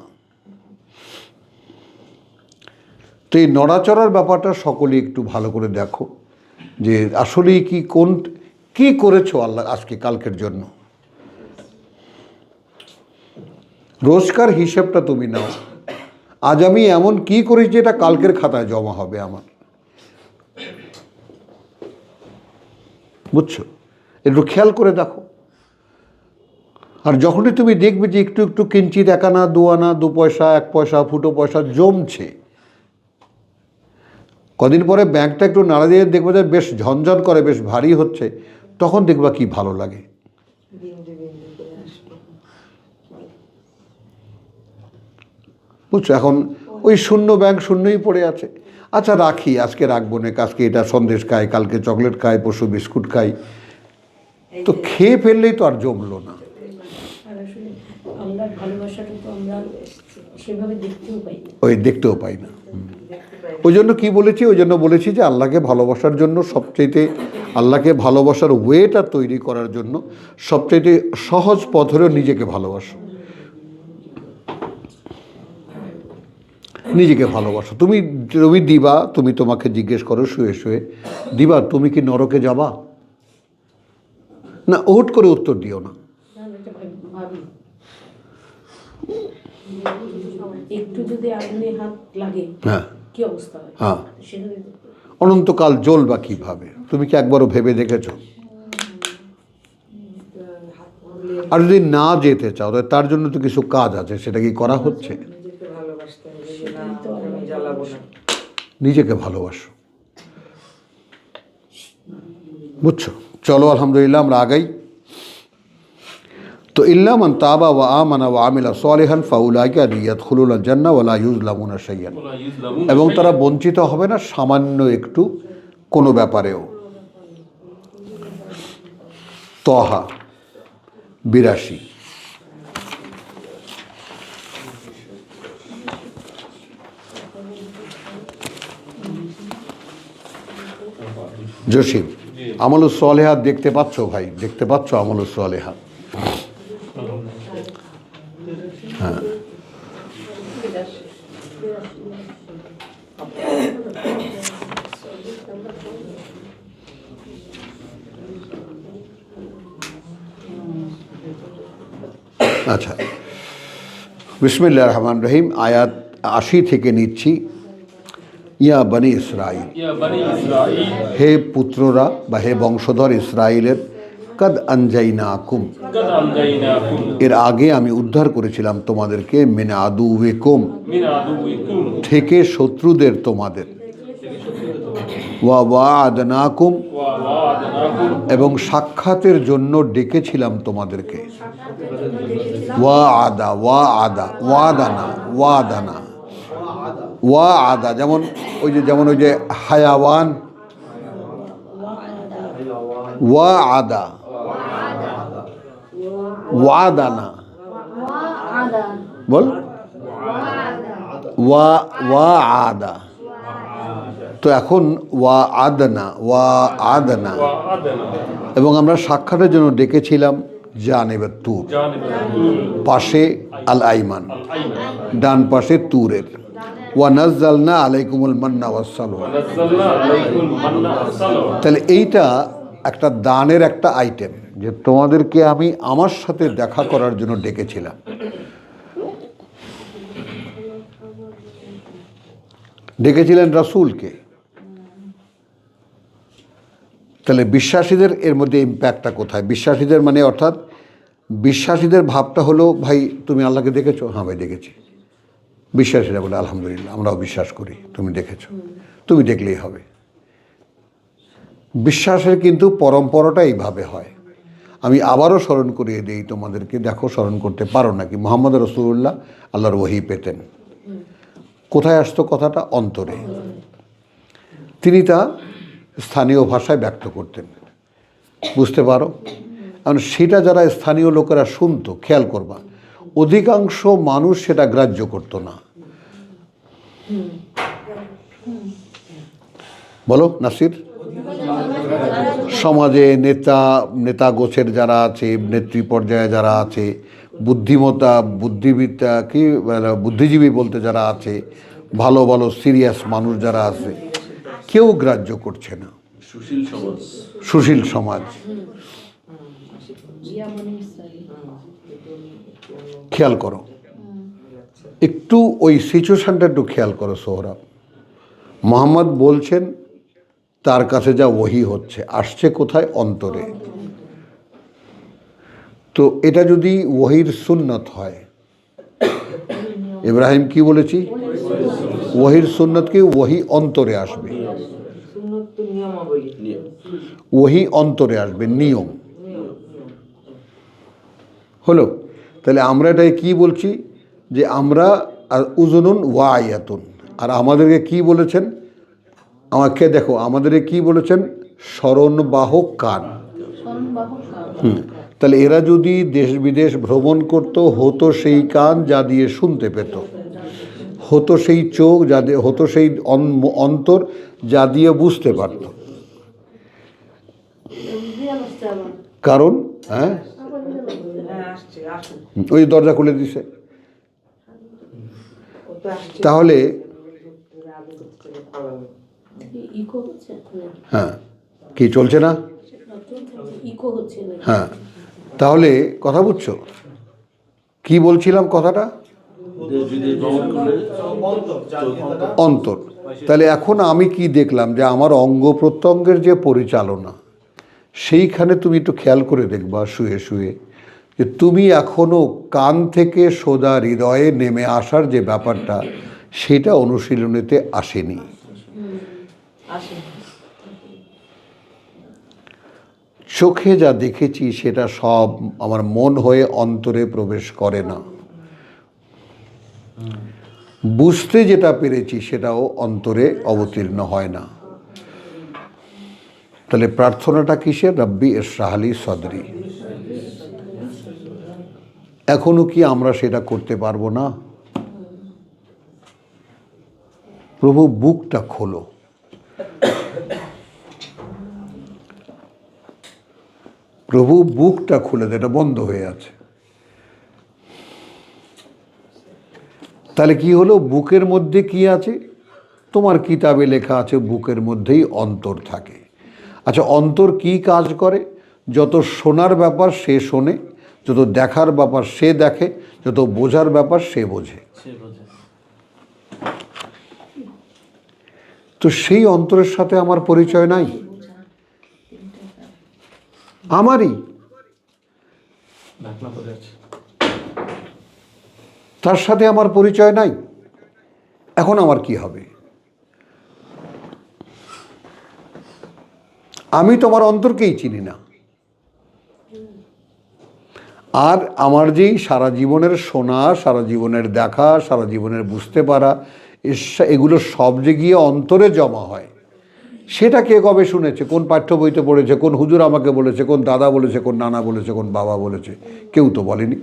Speaker 1: তো এই নড়াচড়ার ব্যাপারটা সকলে একটু ভালো করে দেখো, যে আসলেই কি করেছো আল্লাহ আজকে কালকের জন্য। রোজকার হিসেবটা তুমি নাও, আজ আমি এমন কি করেছি এটা কালকের খাতায় জমা হবে আমার, বুঝছো? একটু খেয়াল করে দেখো। আর যখনই তুমি দেখবে যে একটু একটু কিঞ্চিত, 1 আনা 2 আনা 2 পয়সা 1 পয়সা ফুটো পয়সা জমছে, কদিন পরে ব্যাংকটা একটু নাড়া দিয়ে দেখবে যে বেশ ঝনঝন করে, বেশ ভারী হচ্ছে, তখন দেখবা কি ভালো লাগে। বুঝছো? এখন ওই শূন্য ব্যাংক শূন্যই পড়ে আছে। আচ্ছা রাখি, আজকে রাখবো না, আজকে এটা সন্দেশ খাই, কালকে চকলেট খাই, পরশু বিস্কুট খাই, তো খেয়ে ফেললেই তো আর জমলো না।
Speaker 7: আর আসলে আমরা ভালোবাসাটা তো আমরা সেভাবে দেখতেও পাই না।
Speaker 1: ওই দেখতেও পাই না। ওই জন্য কী বলেছি, ওই জন্য বলেছি যে আল্লাহকে ভালোবাসার জন্য সবচাইতে, আল্লাহকে ভালোবাসার ওয়েটা তৈরি করার জন্য সবচাইতে সহজ পথ হলো নিজেকে ভালোবাসো। নিজেকে ভালোবাসো। তুমি দিবা, তুমি তোমাকে জিজ্ঞেস করো শুয়ে শুয়ে, দিবা তুমি কি নরকে যাবা? না, হুট করে উত্তর দিও না।
Speaker 7: ভাবি একটু যদি আগুনে হাত লাগে
Speaker 1: হ্যাঁ
Speaker 7: কি অবস্থা হয়,
Speaker 1: হ্যাঁ,
Speaker 7: সেটা
Speaker 1: অনন্তকাল জ্বলবা কীভাবে, তুমি কি একবারও ভেবে দেখেছো? আর যদি না যেতে চাও তার জন্য তো কিছু কাজ আছে, সেটা কি করা হচ্ছে? নিজেকে ভালোবাসো, বুঝছো? চলো আলহামদুলিল্লাহ আমরা আগাই। তো ইল্লা মান তাবা ওয়া আমানা ওয়া আমিলা সালিহান ফাউলাইকা ইয়াদখুলুল জান্নাহ ওয়া লা ইউযলামুনা শাইয়ান, এবং তারা বঞ্চিত হবে না সামান্য একটু কোনো ব্যাপারেও। তহা 82। জসিম, আমলুস সালেহাত দেখতে পাচ্ছ ভাই? দেখতে পাচ্ছ আমলুস সালেহাত? হ্যাঁ, আচ্ছা, বিসমিল্লাহির রহমানির রহিম। আয়াত 80 থেকে নিচ্ছি। ইয়া বনি ইসরাইল, হে পুত্ররা বা হে বংশধর ইসরাইলের, কদ আনজাইনাকুম, এর আগে আমি উদ্ধার করেছিলাম তোমাদেরকে, মিন আদুওয়াকুম, থেকে শত্রুদের তোমাদের, ওয়া ওয়া'আদনাকুম, এবং সাক্ষাতের জন্য ডেকেছিলাম তোমাদেরকে, ওয়া'আদা, যেমন ওই যে হায়াওয়ান, ওয়া'আদা, ওয়াদানা, বল ওয়া'আদা। তো এখন ওয়া'আদনা, এবং আমরা সাক্ষাতের জন্য ডেকেছিলাম জানিবে তুর, পাশে আল আইমান, ডান পাশে তুরের। ওয়া নাজ্জালনা আলাইকুমুল মান্না ওয়াসসালওয়া, তাহলে এইটা একটা দানের একটা আইটেম, যে তোমাদেরকে আমি আমার সাথে দেখা করার জন্য ডেকেছিলাম। ডেকেছিলেন রাসূলকে। তাহলে বিশ্বাসীদের এর মধ্যে ইম্প্যাক্টটা কোথায়? বিশ্বাসীদের মানে অর্থাৎ বিশ্বাসীদের ভাবটা হলো, ভাই তুমি আল্লাহকে দেখেছো? হ্যাঁ ভাই দেখেছি। বিশ্বাসীরা বলে আলহামদুলিল্লাহ, আমরাও বিশ্বাস করি, তুমি দেখেছো, তুমি দেখলেই হবে। বিশ্বাসের কিন্তু পরম্পরাটা এইভাবে হয়। আমি আবারও স্মরণ করিয়ে দিই তোমাদেরকে, দেখো স্মরণ করতে পারো নাকি। মুহাম্মদ রাসূলুল্লাহ আল্লাহর ওহী পেতেন। কোথায় আসতো কথাটা? অন্তরে। তিনি তা স্থানীয় ভাষায় ব্যক্ত করতেন। বুঝতে পারো? কারণ সেটা যারা স্থানীয় লোকেরা শুনতো, খেয়াল করবা, অধিকাংশ মানুষ সেটা গ্রাহ্য করতো না। বলো নাসির। সমাজে নেতা গোছের যারা আছে, নেত্রী পর্যায়ে যারা আছে, বুদ্ধিজীবী বলতে যারা আছে, ভালো ভালো সিরিয়াস মানুষ যারা আছে, কেউ গ্রাহ্য করছে না।
Speaker 8: সুশীল সমাজ।
Speaker 1: সুশীল সমাজ। খেয়াল করো একটু, ওই সিচুয়েশনটা একটু খেয়াল করো সোহরাব। মোহাম্মদ বলছেন তার কাছে যা ওহী হচ্ছে, আসছে কোথায়? অন্তরে। তো এটা যদি ওহীর সুন্নত হয়, ইব্রাহিম কি বলেছি? ওহীর সুন্নত কি? ওহী অন্তরে আসবে, ওহী অন্তরে আসবে, নিয়ম হলো। তাহলে আমরা এটাই কি বলছি যে আমরা উজুনুন ওয়া আয়াতুন, আর আমাদেরকে কি বলেছেন? আমাকে দেখো, আমাদেরকে কি বলেছেন? স্মরণবাহক কান। তাহলে এরা যদি দেশ বিদেশ ভ্রমণ করত, হতো সেই কান যা দিয়ে শুনতে পেত, হতো সেই চোখ যা দিয়ে, হতো সেই অন্তর যা দিয়ে বুঝতে পারত। কারণ হ্যাঁ, ওই দরজা খুলে দিছে। তাহলে হ্যাঁ, কি চলছে না? হ্যাঁ, তাহলে কথা বুঝছো? কি বলছিলাম কথাটা? অন্তর। তাহলে এখন আমি কি দেখলাম যে আমার অঙ্গ প্রত্যঙ্গের যে পরিচালনা, সেইখানে তুমি একটু খেয়াল করে দেখবা শুয়ে শুয়ে, যে তুমি এখনো কান থেকে সোজা হৃদয়ে নেমে আসার যে ব্যাপারটা, সেটা অনুশীলনীতে আসেনি। চোখে যা দেখেছি সেটা সব আমার মন হয়ে অন্তরে প্রবেশ করে না। বুঝতে যেটা পেরেছি সেটাও অন্তরে অবতীর্ণ হয় না। তাহলে প্রার্থনাটা কিসের? রব্বি ইশরাহ লি সদরি। এখনো কি আমরা সেটা করতে পারবো না? প্রভু বুকটা খোলো। প্রভু বুকটা খুলে দেয়, এটা বন্ধ হয়ে আছে। তাহলে কি হলো? বুকের মধ্যে কি আছে? তোমার কিতাবে লেখা আছে বুকের মধ্যেই অন্তর থাকে। আচ্ছা, অন্তর কি কাজ করে? যত শোনার ব্যাপার সে শোনে, যত দেখার ব্যাপার সে দেখে, যত বোঝার ব্যাপার সে বোঝে। তো সেই অন্তরের সাথে আমার পরিচয় নাই, আমারই। তার সাথে আমার পরিচয় নাই। এখন আমার কি হবে? আমি তো আমার অন্তরকেই চিনি না। আর আমার যেই সারা জীবনের শোনা, সারা জীবনের দেখা, সারা জীবনের বুঝতে পারা, এগুলো সব যে গিয়ে অন্তরে জমা হয়, সেটা কে কবে শুনেছে? কোন পাঠ্য বইতে পড়েছে? কোন হুজুর আমাকে বলেছে? কোন দাদা বলেছে? কোন নানা বলেছে? কোন বাবা বলেছে? কেউ তো বলেনি।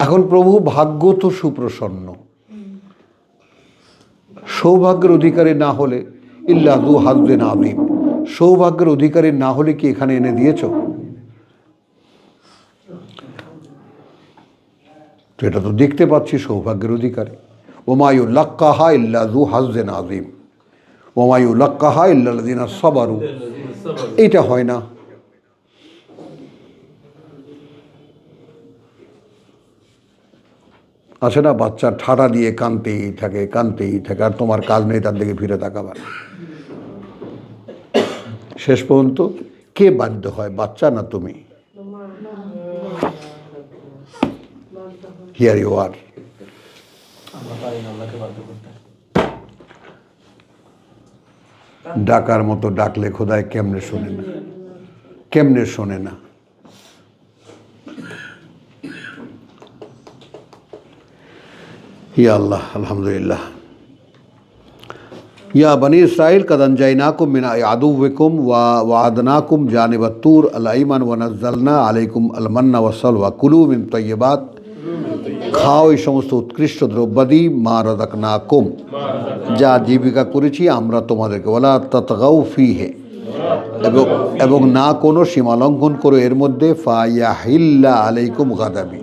Speaker 1: এখন প্রভু ভাগ্য তো সুপ্রসন্ন, সৌভাগ্যের অধিকারী না হলে ইল্লা দু হাজ্জিন আযীম, সৌভাগ্যের অধিকারী না হলে কি এখানে এনে দিয়েছ? তো এটা তো দেখতে পাচ্ছি সৌভাগ্যের অধিকারী। ওমা ইউলাক্কাহা ইল্লা যু হাজ্জিন আযীম, ওমা ইউলাক্কাহা ইল্লা আল্লাযীনা সাবারু। এটা হয় না। আছে না, বাচ্চা ঠাড়া দিয়ে কাঁদতেই থাকে, কাঁদতেই থাকে, আর তোমার কাজ নেই তার দিকে ফিরে তাকাবার। শেষ পর্যন্ত কে বাধ্য হয়, বাচ্চা না তুমি? Here you are. ডাকার মতো ডাকলে খোদায় কেমনে শোনে না, কেমনে শোনে না। या अल्लाह अल्हम्दुलिल्लाह। या बनी इसराइल कद अंजयनाकुम मिन अदुव्विकुम व वअदनाकुम जानिबत तूर अल अयमन व नज़्ज़लना अलैकुम अल मन्ना वस्सलवा कुलू मिन तय्यिबात, খাও এই সমস্ত উৎকৃষ্ট দ্রব্যাদি মা রাযাকনাকুম, যা জীবিকা করেছি আমরা তোমাদেরকে, ওয়ালা তাতগাউ ফীহি, এবং না কোনো সীমালঙ্ঘন করো এর মধ্যে, ফায়াহিল্লা আলাইকুম গাদাবি,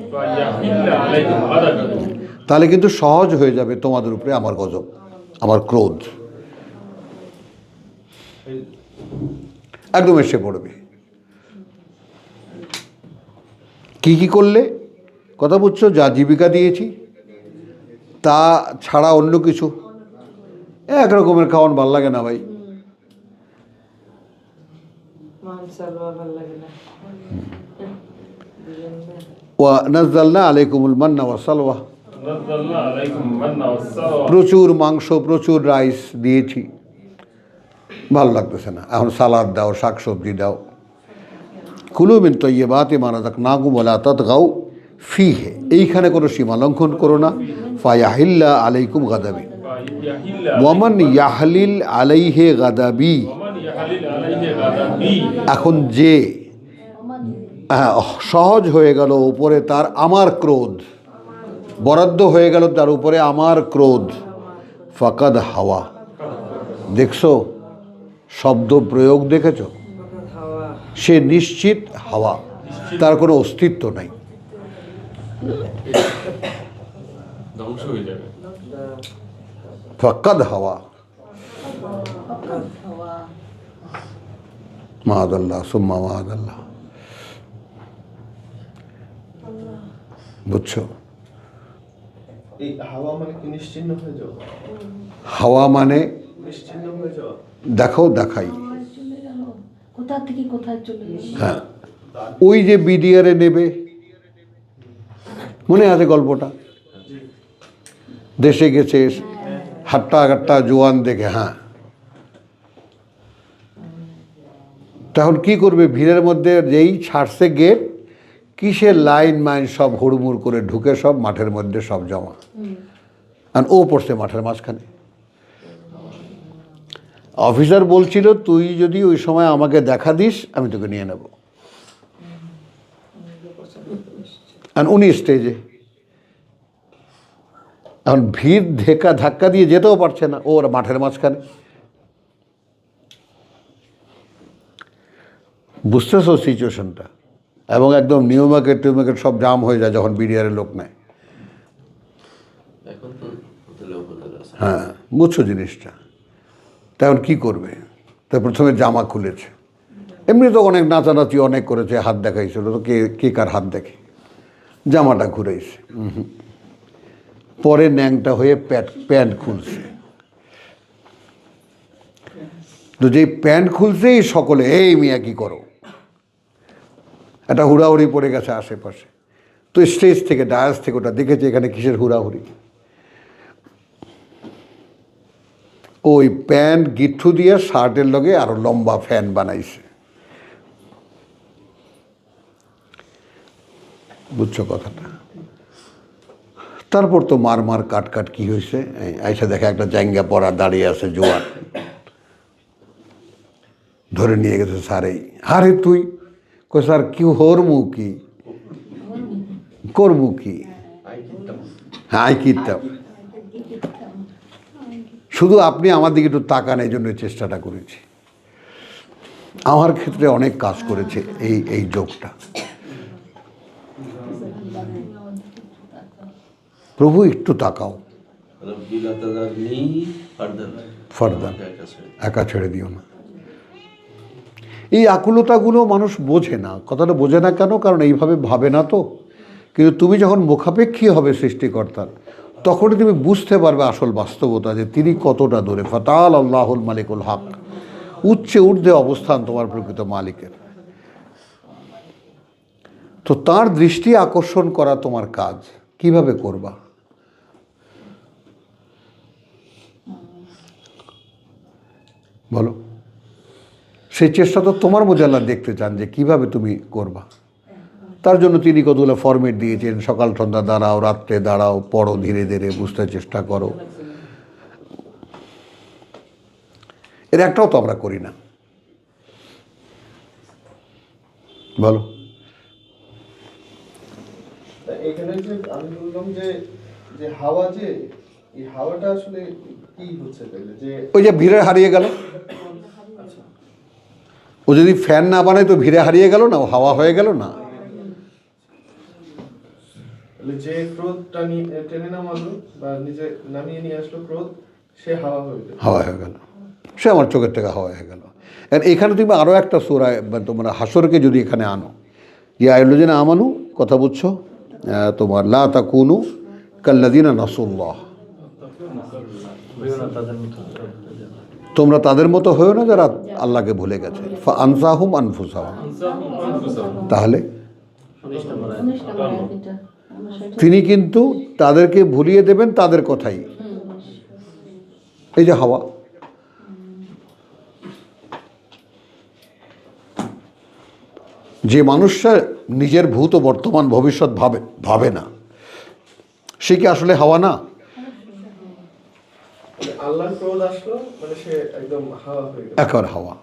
Speaker 1: তাহলে কিন্তু সহজ হয়ে যাবে তোমাদের উপরে আমার গজব, আমার ক্রোধ একদম এসে পড়বে। কি কি করলে কথা বুঝছো? যা জীবিকা দিয়েছি তা ছাড়া অন্য কিছু, এক রকমের খাওয়ান ভাল লাগে না ভাই। ওয়া নাযালনা আলাইকুমুল মান্না ওয়া সালওয়া, প্রচুর মাংস প্রচুর রাইস দিয়েছি, ভালো লাগতেছে না, এখন সালাদ দাও, শাকসবজি দাও। কুলু মিন তাইয়্যিবাতি মা রাযাকনাকুম ওয়া লা তাতগাউ ফীহি, এইখানে কোনো সীমা লঙ্ঘন করো না। ফায়াহিল্লা আলাইকুম গাদাবি, ওয়ামান ইয়াহলিল আলাইহি গাদাবি, এখন যে সহজ হয়ে গেল উপরে তার আমার ক্রোধ, বরাদ্দ হয়ে গেল তার উপরে আমার ক্রোধ, ফাকাদ হাওয়া, দেখছো শব্দ প্রয়োগ দেখেছো, সে নিশ্চিত হাওয়া, তার কোনো অস্তিত্ব নাই,
Speaker 3: ধ্বংস হয়ে যাবে।
Speaker 1: ফাকাদ হাওয়া, মাআদাল্লাহ সুম্মা মাআদাল্লাহ। বুঝছো?
Speaker 9: এই হাওয়া মানে কি নিশ্চিহ্ন হয়ে যাওয়া?
Speaker 1: হাওয়া মানে
Speaker 9: নিশ্চিহ্ন হয়ে যাওয়া।
Speaker 1: দেখো দেখাই,
Speaker 5: কোথা থেকে কোথায় চলে গেছে।
Speaker 1: হ্যাঁ ওই যে বিডিআরে নেবে, মনে আছে গল্পটা, দেশে গেছে হাট্টা গাট্টা জোয়ান দেখে, হ্যাঁ তখন কি করবে, ভিড়ের মধ্যে যেই ছাড়ছে গেট, কিসের লাইন মাইন সব হুড়মুড় করে ঢুকে সব মাঠের মধ্যে সব জমা, আর ও পড়ছে মাঠের মাঝখানে। অফিসার বলছিল তুই যদি ওই সময় আমাকে দেখা দিস আমি তোকে নিয়ে নেব, আর উনি স্টেজে, এখন ভিড় ধাক্কা দিয়ে যেতেও পারছে না, ওর মাঠের মাঝখানে। বুঝতেছো সিচুয়েশনটা? এবং একদম নিউ মার্কেট টিউ মার্কেট সব জাম হয়ে যায় যখন বিডিআরের লোক নেয়।
Speaker 8: এখন তো হোটেলে হোটেলে আছে।
Speaker 1: হ্যাঁ বুঝছো জিনিসটা? তখন কি করবে? তা প্রথমে জামা খুলেছে, এমনি তো অনেক নাচানাচি অনেক করেছে, হাত দেখাইছিল, তো কে কার হাত দেখে, জামাটা ঘুরাইছে, পরে ন্যাংটা হয়ে প্যান্ট খুলছে, তো যেই প্যান্ট খুলছেই সকলে এই মিয়া কি করো, একটা হুড়াহুড়ি পড়ে গেছে আশেপাশে, তো স্টেজ থেকে ডায়াস থেকে ওটা দেখেছে এখানে কিসের হুড়াহুড়ি, ওই প্যান্ট গিট্টু দিয়ে শার্টের লগে আরো লম্বা ফ্যান বানাইছে। বুঝছো কথাটা? তারপর তো মার কাট কি হয়েছে, আইসা দেখে একটা জাঙ্গা পরা দাঁড়িয়ে আছে জোয়ান, ধরে নিয়ে গেছে স্যারেই, আরে তুই কই স্যার কি হরমু কি করবো কি, হ্যাঁ আই কিতাম, শুধু আপনি আমার দিকে একটু তাকান, এই জন্য চেষ্টাটা করেছি। আমার ক্ষেত্রে অনেক কাজ করেছে এই যোগটা। প্রভু একটু তাকাও, ফারদান একা ছেড়ে দিও না। এই আকুলতাগুলো মানুষ বোঝে না, কথাটা বোঝে না কেন? কারণ এইভাবে ভাবে না তো। কিন্তু তুমি যখন মুখাপেক্ষী হবে সৃষ্টিকর্তার, তখনই তুমি বুঝতে পারবে আসল বাস্তবতা, যে তিনি কতটা দূরে। ফাতাল আল্লাহুল মালিকুল হক, উচ্চে ঊর্ধ্বে অবস্থান তোমার প্রকৃত মালিকের। তো তার দৃষ্টি আকর্ষণ করা তোমার কাজ, কিভাবে করবা? বলো, সেই চেষ্টা তো তোমার মধ্যে আল্লাহ দেখতে চান যে কিভাবে তুমি করবা। তার জন্য তিনি কতগুলো ফরম্যাট দিয়েছেন, সকাল সন্ধ্যা দাঁড়াও, রাত্রে দাঁড়াও, পড়ো, ধীরে ধীরে বুঝতে চেষ্টা করো। এর একটাও তো আমরা করি না, বলো।
Speaker 9: তা এখানে যে আমি বললাম যে যে হাওয়া, যে এই হাওয়াটা আসলে কি হচ্ছে তাহলে? যে
Speaker 1: ওই যে ভিড়ে হারিয়ে গেল, ও যদি ফ্যান না বানায় তো ভিড়ে হারিয়ে গেল না, ও হাওয়া হয়ে গেল না।
Speaker 9: যে ক্রোধটা টেনে নামালো বা নিজে নামিয়ে নিয়ে আসলো ক্রোধ, সে হাওয়া হয়ে গেল।
Speaker 1: হাওয়া হয়ে গেল, সে আমার চোখের থেকে হাওয়া হয়ে গেল। আর এখানে তুমি আরও একটা সূরায় তোমরা হাসরকে যদি এখানে আনো, ইয়া আইয়ুহাল্লাযীনা আমানু, কথা বুঝছো, তোমার লা তাকুনু কাল্লাযীনা নাসুল্লাহ, তোমরা তাদের মতো হয়েও না যারা আল্লাহকে ভুলে গেছে। ফাআনসাহুম আনফুসাহুম, তাহলে
Speaker 5: 19 নম্বর আয়াত এটা। আমরা সেটা
Speaker 1: তিনি কিন্তু তাদেরকে ভুলিয়ে দেবেন তাদের কথাই। এই যে হাওয়া, যে মানুষটা নিজের ভূত বর্তমান ভবিষ্যৎ ভাবে না, সে কি আসলে হাওয়া না?
Speaker 9: মানে আল্লাহর ক্রোধ আসলো মানে সে একদম হাওয়া হয়ে গেল।
Speaker 1: একেবারে হাওয়া।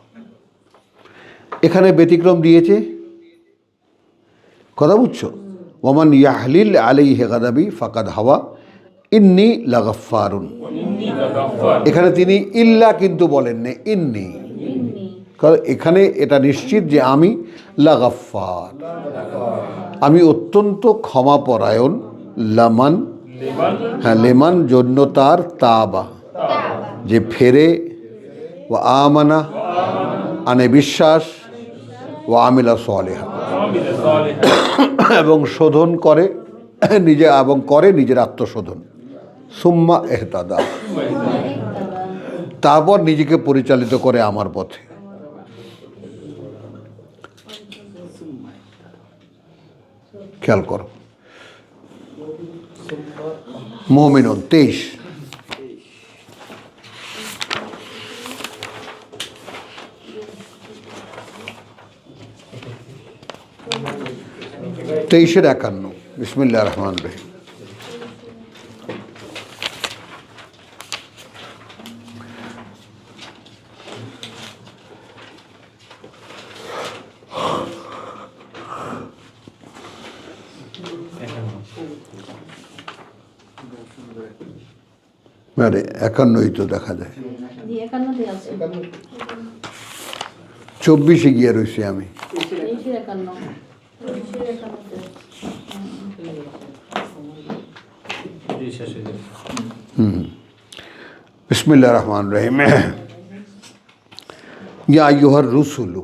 Speaker 1: এখানে ব্যতিক্রম দিয়েছে, কথা বুঝছো, ওমান ইয়াহলিল আলাইহি গাদাবি ফাকাদ হাওয়া ইন্নী লাগাফফারুন। এখানে তিনি ইল্লা কিন্তু বলেননি, ইন্নী, কারণ এখানে এটা নিশ্চিত যে আমি লাগাফফার, আমি অত্যন্ত ক্ষমাপরায়ণ, লামান, হ্যাঁ লেমান জন্য তার, তাবা যে ফেরে, ও আমানা আনে বিশ্বাস, ও আমিলা সালেহা এবং শোধন করে নিজে, এবং করে নিজের আত্মশোধন, সুম্মা এহতাদা, তারপর নিজেকে পরিচালিত করে আমার পথে। খেয়াল করো, মুমিনুন 23। তেইশের 51, বিসমিল্লাহির রহমানির রহিম। আরে 51ই তো দেখা যায়,
Speaker 5: জি 51 আছে।
Speaker 1: 24-এ গিয়ে রয়েছি আমি।
Speaker 5: 23 51
Speaker 1: বিসমিল্লাহির রহমানির রহিম। ইয়া আইয়ুহার রুসুলু,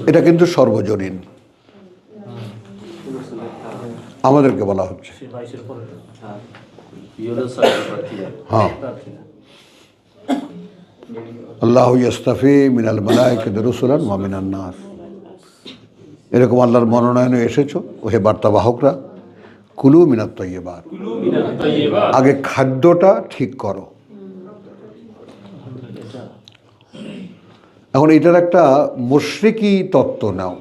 Speaker 1: এটা কিন্তু সর্বজনীন, আমাদেরকে বলা হচ্ছে। হ্যাঁ, আল্লাহু ইস্তাফি মিনাল মালাইকাতি রুসুলান ওয়া মিনান নাস, এরকম আল্লাহর মনোনয়নে এসেছো ওহে বার্তাবাহকরা, কুলু মিনাত তাইয়্যিবাত, আগে খাদ্যটা ঠিক করো। এখন এটার একটা মুশরিকি তত্ত্ব নাও।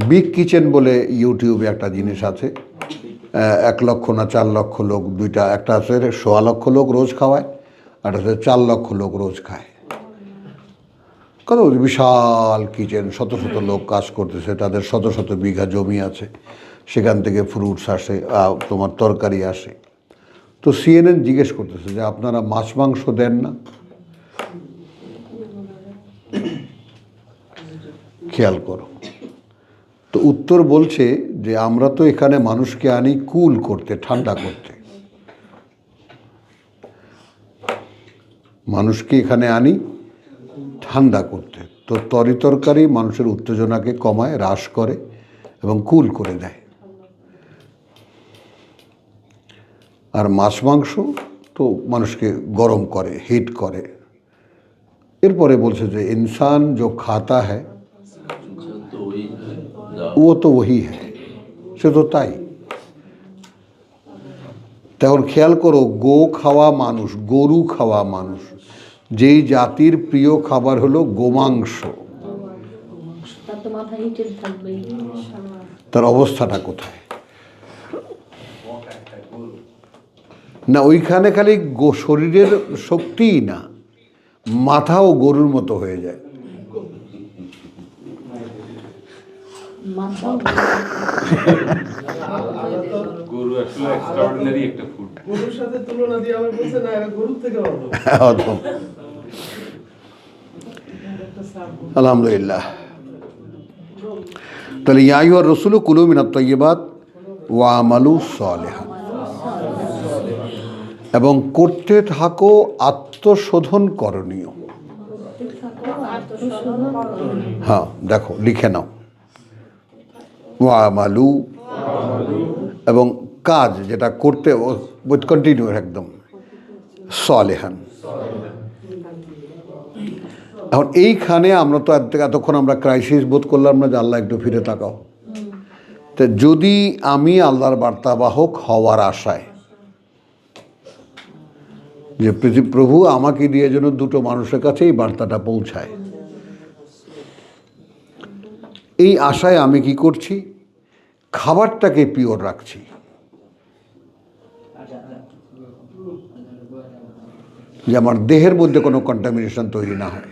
Speaker 1: বিগ কিচেন বলে ইউটিউবে একটা জিনিস আছে, 1 লক্ষ না 4 লক্ষ লোক, দুইটা, একটা আছে 1.25 লক্ষ লোক রোজ খাওয়ায়, আর আছে 4 লক্ষ লোক রোজ খায়। কত বিশাল কিচেন, শত শত লোক কাজ করতেছে, তাদের শত শত বিঘা জমি আছে, সেখান থেকে ফ্রুটস আসে, তোমার তরকারি আসে। তো CNN জিজ্ঞেস করতেছে যে আপনারা মাছ মাংস দেন না? খেয়াল করো, তো উত্তর বলছে যে আমরা তো এখানে মানুষকে আনি কুল করতে, ঠান্ডা করতে, মানুষকে এখানে আনি ঠান্ডা করতে। তো তরিতরকারি মানুষের উত্তেজনাকে কমায়, হ্রাস করে এবং কুল করে দেয়। আর মাছ মাংস তো মানুষকে গরম করে, হিট করে। এরপরে বলছে যে ইনসান जो खाता है ও তো ওহি হ্যায়, সে তো তাই। তখন খেয়াল করো, গো খাওয়া মানুষ, গরু খাওয়া মানুষ, যেই জাতির প্রিয় খাবার হলো গোমাংস,
Speaker 7: তো মাথা হিটেল থাকবেই।
Speaker 1: তার অবস্থাটা কোথায়? না ওইখানে খালি শরীরের শক্তিই না, মাথাও গরুর মতো হয়ে যায়।
Speaker 7: মাথাও
Speaker 3: গরু আসলে এক্সট্রাঅর্ডিনারি একটা ফুড।
Speaker 9: গরুর সাথে তুলনা দিয়ে আমার বলছে না এরা গরুর থেকে ভালো।
Speaker 1: অথম। আলহামদুলিল্লাহ। তাহলে ইয়া আইয়ুহার রাসূলু কুলু মিনাত তাইয়্যিবাত ওয়া আমালু সালিহান, এবং করতে থাকো আত্মশোধন করণীয়। হ্যাঁ দেখো লিখে নাও, ওয়া আমালু, এবং কাজ যেটা করতে উইথ কন্টিনিউ একদম, সালিহান। এখন এইখানে আমরা তো এতক্ষণ আমরা ক্রাইসিস বোধ করলাম না যে আল্লাহ একটু ফিরে তাকাও। তো যদি আমি আল্লাহর বার্তাবাহক হওয়ার আশায় যে প্রভু আমাকে দিয়ে যেন দুটো মানুষের কাছে এই বার্তাটা পৌঁছায়, এই আশায় আমি কি করছি, খাবারটাকে পিওর রাখছি। যে আমার দেহের মধ্যে কোনো কন্টামিনেশন তৈরি না হয়।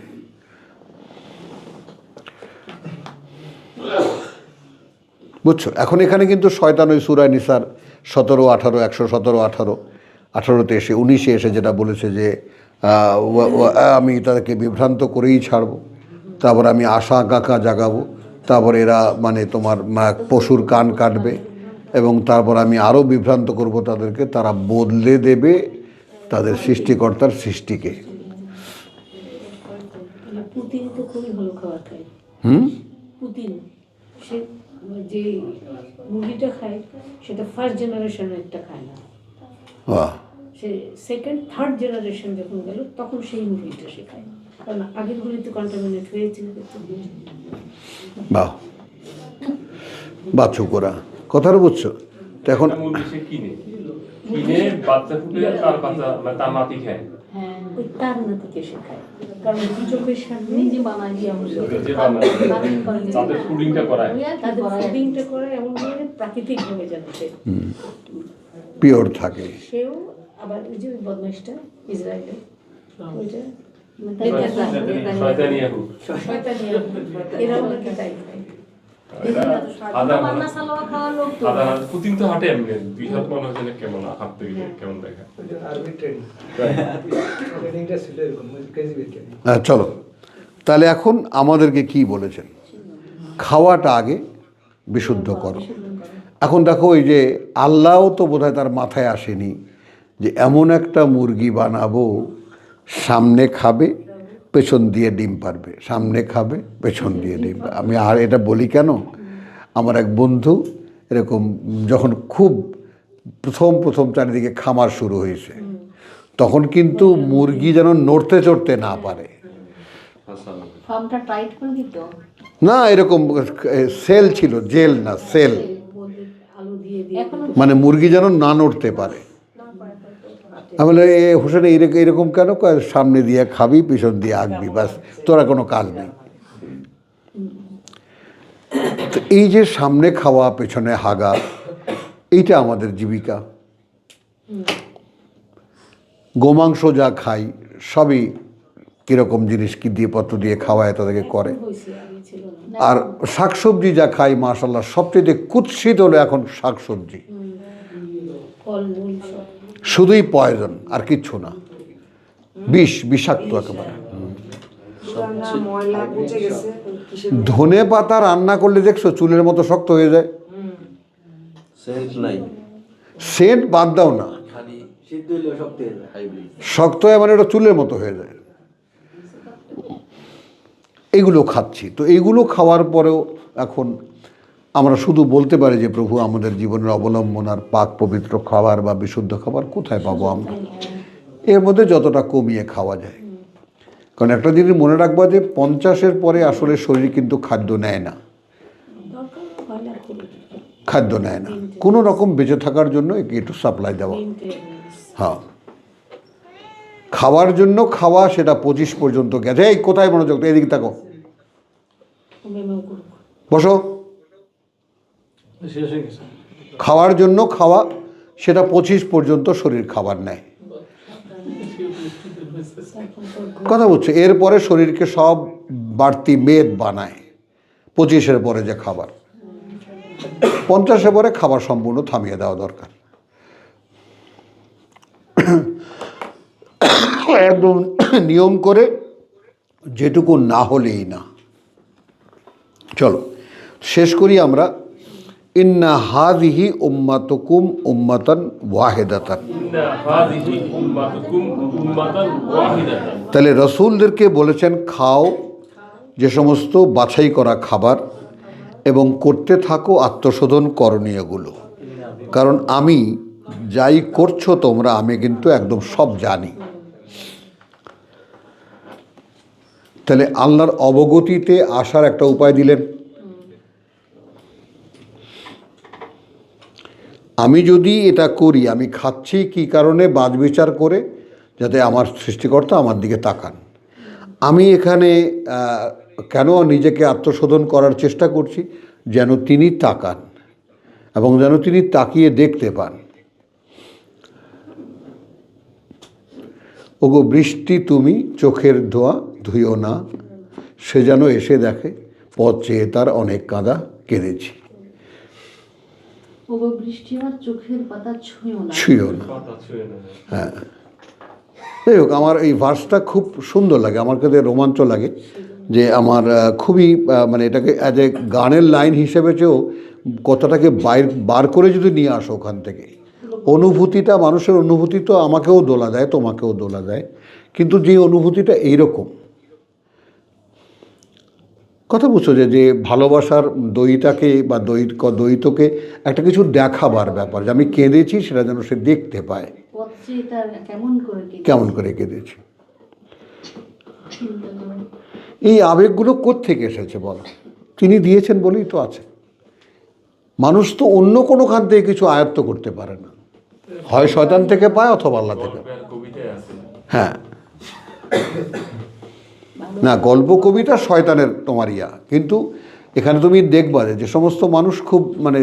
Speaker 1: বুঝছো? এখন এখানে কিন্তু শয়তান ওই সূরা নিসার 17, 18, 117, 18তে এসে 19-এ এসে যেটা বলেছে যে আমি তাদেরকে বিভ্রান্ত করেই ছাড়বো, তারপর আমি আশা আকাঙ্ক্ষা জাগাবো, তারপর এরা মানে তোমার পশুর কান কাটবে, এবং তারপর আমি আরও বিভ্রান্ত করব তাদেরকে, তারা বদলে দেবে তাদের সৃষ্টিকর্তার সৃষ্টিকে।
Speaker 7: পুতিন তো খুবই ভালো খাবার খায়। পুতিন সে যে মুরগিটা খায় সেটা ফার্স্ট জেনারেশনের একটা খায় না, সে সেকেন্ড থার্ড জেনারেশন যখন গেল তখন সেই মুরগিটা সে খায়, কারণ আগের গুলি তো কন্টামিনেট হয়েছিল।
Speaker 1: বাহ, বাছু করা কথাটা বুঝছো? তো এখন
Speaker 3: মুরগি সে কিনে বাচ্চা ফুটে তার বাচ্চা তার নাতি খায়।
Speaker 7: হ্যাঁ, ওই তার নাতিকে সে খায়, কারণ চোখের সামনে
Speaker 5: নিজে বানাই দিয়ে আমরা
Speaker 3: যে বানায়, তাদের ফুডিংটা করায়,
Speaker 7: তাদের ফুডিংটা করে এমন ভাবে প্রাকৃতিক ভাবে যাচ্ছে
Speaker 1: পিওর থাকে।
Speaker 7: সেও আবার ওই যে বদমাইশটা ইসরায়েলে ওইটা
Speaker 3: শয়তানি এখন।
Speaker 7: এরাও নাকি তাই খায়।
Speaker 3: পুতিন তো হাঁটে এমনি, দুই হাত মনে হচ্ছে না কেমন হাঁটতে গেলে কেমন দেখা।
Speaker 1: চলো তাহলে এখন আমাদেরকে কি বলেছেন, খাওয়াটা আগে বিশুদ্ধ করো। এখন দেখো ওই যে আল্লাহও তো বোধহয় তার মাথায় আসেনি যে এমন একটা মুরগি বানাবো সামনে খাবে পেছন দিয়ে ডিম পারবে, সামনে খাবে পেছন দিয়ে ডিম। আমি আর এটা বলি কেন, আমার এক বন্ধু এরকম যখন খুব প্রথম চারিদিকে খামার শুরু হয়েছে, তখন কিন্তু মুরগি যেন নড়তে চড়তে না পারে,
Speaker 5: ফার্মটা টাইট করে দিত
Speaker 1: না এরকম সেল ছিল, জেল না সেল,
Speaker 7: আলু দিয়ে দিয়ে
Speaker 1: মানে মুরগি যেন না নড়তে পারে। আমি বলি হোসেন এরকম কেন? সামনে দিয়ে খাবি পিছন দিয়ে আঁকবি, ব্যাস, তোরা কোনো কাজ নেই। তো এই যে সামনে খাওয়া পেছনে হাগা, এইটা আমাদের জীবিকা। গোমাংস যা খাই সবই কীরকম জিনিস কি দিয়ে পত্র দিয়ে খাওয়ায় তাদেরকে করে।
Speaker 7: হয়েছে, আগে ছিল না।
Speaker 1: আর শাকসবজি যা খাই মাশাআল্লাহ সবচেয়ে কুৎসিত হলো এখন শাকসবজি,
Speaker 7: ফলমূল সব
Speaker 1: শুধুই পয়জন আর কিচ্ছু না, বিষাক্ত একেবারে। ধনে পাতা রান্না করলে দেখছো চুলের মতো শক্ত হয়ে যায়,
Speaker 8: সেন্ট নাই,
Speaker 1: সেন্ট বাদ দাও না,
Speaker 8: খালি সিদ্ধ হইলেও শক্ত হয়ে যায়, হাইব্রিড।
Speaker 1: শক্ত হয়ে মানে ওটা চুলের মতো হয়ে যায়। এইগুলো খাচ্ছি, তো এইগুলো খাওয়ার পরেও এখন আমরা শুধু বলতে পারি যে প্রভু আমাদের জীবনের অবলম্বন আর পাক পবিত্র খাবার বা বিশুদ্ধ খাবার কোথায় পাবো আমরা, এর মধ্যে যতটা কমিয়ে খাওয়া যায়। কারণ একটা জিনিস মনে রাখবো যে 50-এর পরে আসলে শরীর কিন্তু খাদ্য নেয় না,
Speaker 7: দরকার হলে করে
Speaker 1: খাদ্য নেয় না, কোনো রকম বেঁচে থাকার জন্য একটু সাপ্লাই দেওয়া। হ্যাঁ, খাওয়ার জন্য খাওয়া সেটা 25 পর্যন্ত গেছে। এই কোথায় মনোযোগ, এদিকে থাকো।
Speaker 7: মেমো করুক।
Speaker 1: বসো।
Speaker 4: শেষ হয়ে গেছে।
Speaker 1: খাওয়ার জন্য খাওয়া, সেটা 25 পর্যন্ত শরীর খাবার নেয়। কথা বলছে, এরপরে শরীরকে সব বাড়তি মেদ বানায়। 25-এর পরে যে খাবার, 50-এর পরে খাবার সম্পূর্ণ থামিয়ে দেওয়া দরকার। একদম নিয়ম করে, যেটুকু না হলেই না। চলো শেষ করি আমরা। ইন্না হাযিহি উম্মাতুকুম উম্মাতান ওয়াহিদাতান।
Speaker 3: ইন্না হাযিহি উম্মাতুকুম উম্মাতান ওয়াহিদাতান।
Speaker 1: তাহলে রসুলদেরকে বলেছেন খাও যে সমস্ত বাছাই করা খাবার, এবং করতে থাকো আত্মশোধন করণীয়গুলো। কারণ আমি যাই করছো তোমরা, আমি কিন্তু একদম সব জানি। তাহলে আল্লাহর অবগতিতে আসার একটা উপায় দিলেন। আমি যদি এটা করি, আমি খাচ্ছি কি কারণে, বাজ বিচার করে, যাতে আমার সৃষ্টিকর্তা আমার দিকে তাকান। আমি এখানে কেন নিজেকে আত্মশোধন করার চেষ্টা করছি, যেন তিনি তাকান এবং যেন তিনি তাকিয়ে দেখতে পান। ওগো বৃষ্টি তুমি চোখের ধোয়া ধুইও না, সে যেন এসে দেখে পথ চেয়ে তার অনেক কাঁদা কেঁদেছি।
Speaker 5: ওগো বৃষ্টি আমার চোখের পাতা ছুঁয়ো না।
Speaker 1: ছুঁয়ো না।
Speaker 3: কথা ছুঁয়ে না।
Speaker 1: হ্যাঁ, যাই হোক, আমার এই ভার্সটা খুব সুন্দর লাগে, আমার কাছে রোমাঞ্চ লাগে। যে আমার খুবই মানে এটাকে অ্যাজ এ গানের লাইন হিসেবে চেয়েও কথাটাকে বার করে যদি নিয়ে আসো ওখান থেকে, অনুভূতিটা, মানুষের অনুভূতি তো আমাকেও দোলা দেয়, তোমাকেও দোলা দেয়, কিন্তু যে অনুভূতিটা এইরকম, কথা বুঝছো, যে ভালোবাসার দইটাকে বা দ্বৈতকে একটা কিছু দেখাবার ব্যাপার, যে আমি কেঁদেছি সেটা যেন সে দেখতে পায়,
Speaker 5: পথ চেয়ে তার
Speaker 1: কেমন করে কেঁদেছি। এই আবেগগুলো কোত্থেকে এসেছে বলো? তিনি দিয়েছেন বলেই তো আছে। মানুষ তো অন্য কোনো খান থেকে কিছু আয়ত্ত করতে পারে না, হয় শয়তান থেকে পায় অথবা আল্লাহ থেকে।
Speaker 3: গল্পের কবিতায় আছে।
Speaker 1: হ্যাঁ, না, গল্প কবিতা শয়তানের তোমার ইয়া, কিন্তু এখানে তুমি দেখবা যে সমস্ত মানুষ খুব মানে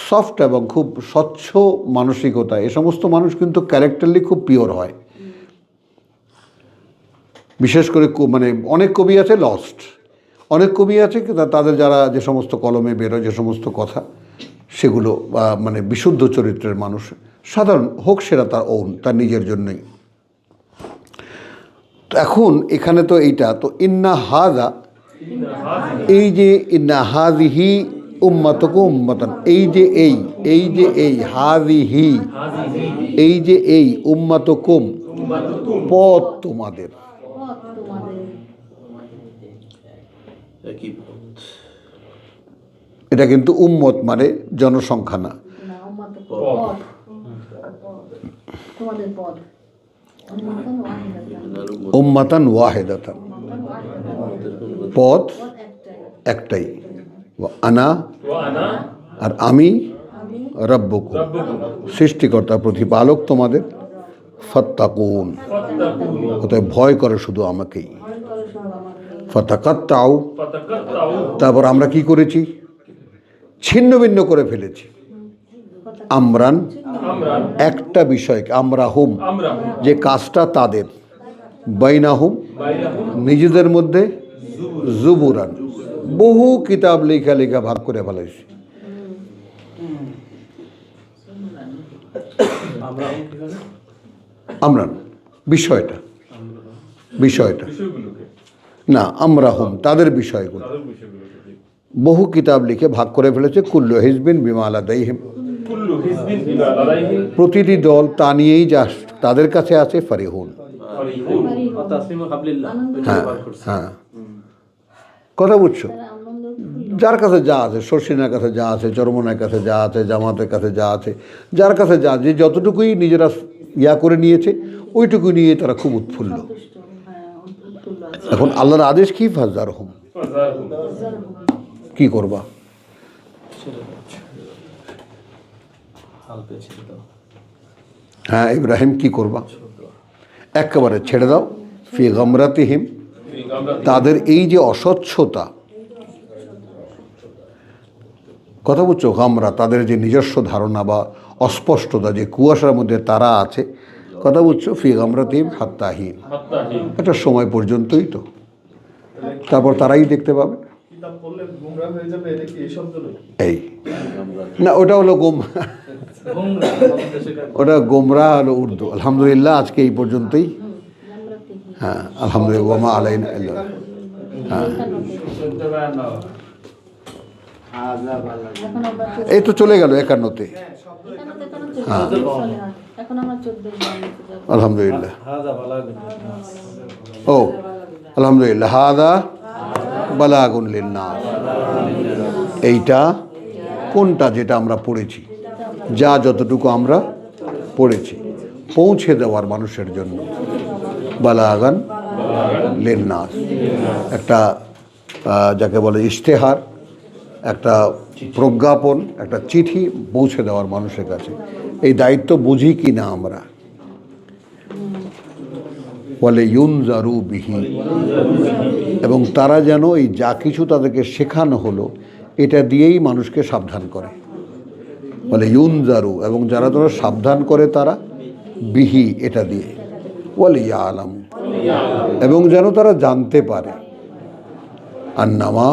Speaker 1: সফট এবং খুব স্বচ্ছ মানসিকতা, এ সমস্ত মানুষ কিন্তু ক্যারেক্টারলি খুব পিওর হয়। বিশেষ করে মানে অনেক কবি আছে লস্ট, অনেক কবি আছে তাদের যারা যে সমস্ত কলমে বেরোয় যে সমস্ত কথা, সেগুলো মানে বিশুদ্ধ চরিত্রের মানুষ, সাধারণ হোক সেটা তার ওন, তার নিজের জন্যই। তো এখন এখানে তো এইটা তো ইন্না হাযা, এই যে ইন্না হাযিহি উম্মাতুকুম উম্মাতান, এই যে এই হাযিহি, এই যে এই উম্মাতুকুম, পথ তোমাদের।
Speaker 4: একই পথ।
Speaker 1: এটা কিন্তু উম্মত মানে জনসংখ্যা না,
Speaker 5: তোমাদের পথ।
Speaker 1: উম্মাতান ওয়াহিদাতান, পথ একটাই। আনা, আর আমি, রব্বুকুম, সৃষ্টিকর্তা প্রতিপালক তোমাদের। ফাত্তাকুন, অতএব ভয় করে শুধু আমাকেই। ফাতাকাত্তাউ, তারপর আমরা কি করেছি? ছিন্ন ভিন্ন করে ফেলেছি। আমরান, একটা বিষয়কে, আমরা হুম, যে কাজটা তাদের, বাইনাহুম, নিজেদের মধ্যে, জুবুরান, বহু কিতাব লেখা লেখা ভাগ করে ফেলাইছি। আমরান বিষয়টা, না, আমরা হুম তাদের বিষয়গুলো, বহু কিতাব লিখে ভাগ করে ফেলেছে। কুল্লু হিজবিন বিমা লাদাইহিম, প্রতিটি দল তা নিয়েই যা তাদের কাছে আছে ফারিহুন। হ্যাঁ হ্যাঁ, কথা বুঝছো? যার কাছে যা আছে, শর্ষিনার কাছে যা আছে, চরমনার কাছে যা আছে, জামাতের কাছে যা আছে, যার কাছে যা, যে যতটুকুই নিজেরা ইয়া করে নিয়েছে, ওইটুকু নিয়ে তারা খুব উৎফুল্ল। এখন আল্লাহর আদেশ কি? ফাযযারহুম, কি করবা? হ্যাঁ ইব্রাহিম, কি করবা? একেবারে ছেড়ে দাও। ফি গামরাতিহিম, তাদের এই যে অস্বচ্ছতা, কথা বুঝছো, গামরা তাদের যে নিজস্ব ধারণা বা অস্পষ্টতা, যে কুয়াশার মধ্যে তারা আছে, কথা বুঝছো, ফি গামরাতিহিম হাত্তা হিন,
Speaker 3: হাত্তাহীন।
Speaker 1: একটা সময় পর্যন্তই তো, তারপর তারাই দেখতে পাবে।
Speaker 9: কিতাব পড়লে গুমরা হয়ে যাবে, এটা কি এই শব্দ নয়?
Speaker 1: এই না, ওটা হলো ওটা গোমরা হলো উর্দু। আলহামদুলিল্লাহ, আজকে এই পর্যন্তই। হ্যাঁ, আলহামদুলিল্লাহ, ওয়া মা আলাইনা ইল্লা। হ্যাঁ,
Speaker 5: এখন আমরা
Speaker 1: এই তো চলে গেল 51-তে।
Speaker 5: হ্যাঁ, এখন আমরা 14 যাব।
Speaker 1: আলহামদুলিল্লাহ।
Speaker 4: হাদা বালাগুন
Speaker 1: ও আলহামদুলিল্লাহ, হাদা বালাগুন লিন্নাস। এইটা কোনটা, যেটা আমরা পড়েছি, যা যতটুকু আমরা পড়েছি, পৌঁছে দেওয়ার মানুষের জন্য, বালাগান লিন্নাস, একটা যাকে বলে ইশতেহার, একটা প্রজ্ঞাপন, একটা চিঠি পৌঁছে দেওয়ার মানুষের কাছে। এই দায়িত্ব বুঝি কি না আমরা? বলে ইউনজারু বিহি, এবং তারা যেন এই যা কিছু তাদেরকে শেখানো হলো এটা দিয়েই মানুষকে সাবধান করে। বলে ইউনজারু, এবং যারা তারা সাবধান করে তারা, বিহি, এটা দিয়ে, বলে ইয়া আলাম, এবং যেন তারা জানতে পারে, আন্নামা,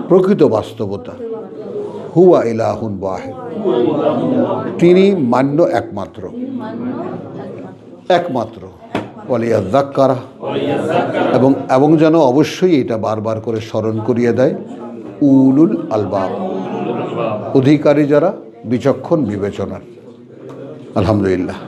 Speaker 1: প্রকৃত বাস্তবতা, হুয়া ইলাহুন ওয়াহিদ, তিনি মান্য একমাত্র, একমাত্র, ওয়ালিয়াযাক্কারা, এবং যেন অবশ্যই এটা বারবার করে স্মরণ করিয়ে দেয় উলুল আলবাব, অধিকারী যারা, বিচক্ষণ বিবেচনার। আলহামদুলিল্লাহ।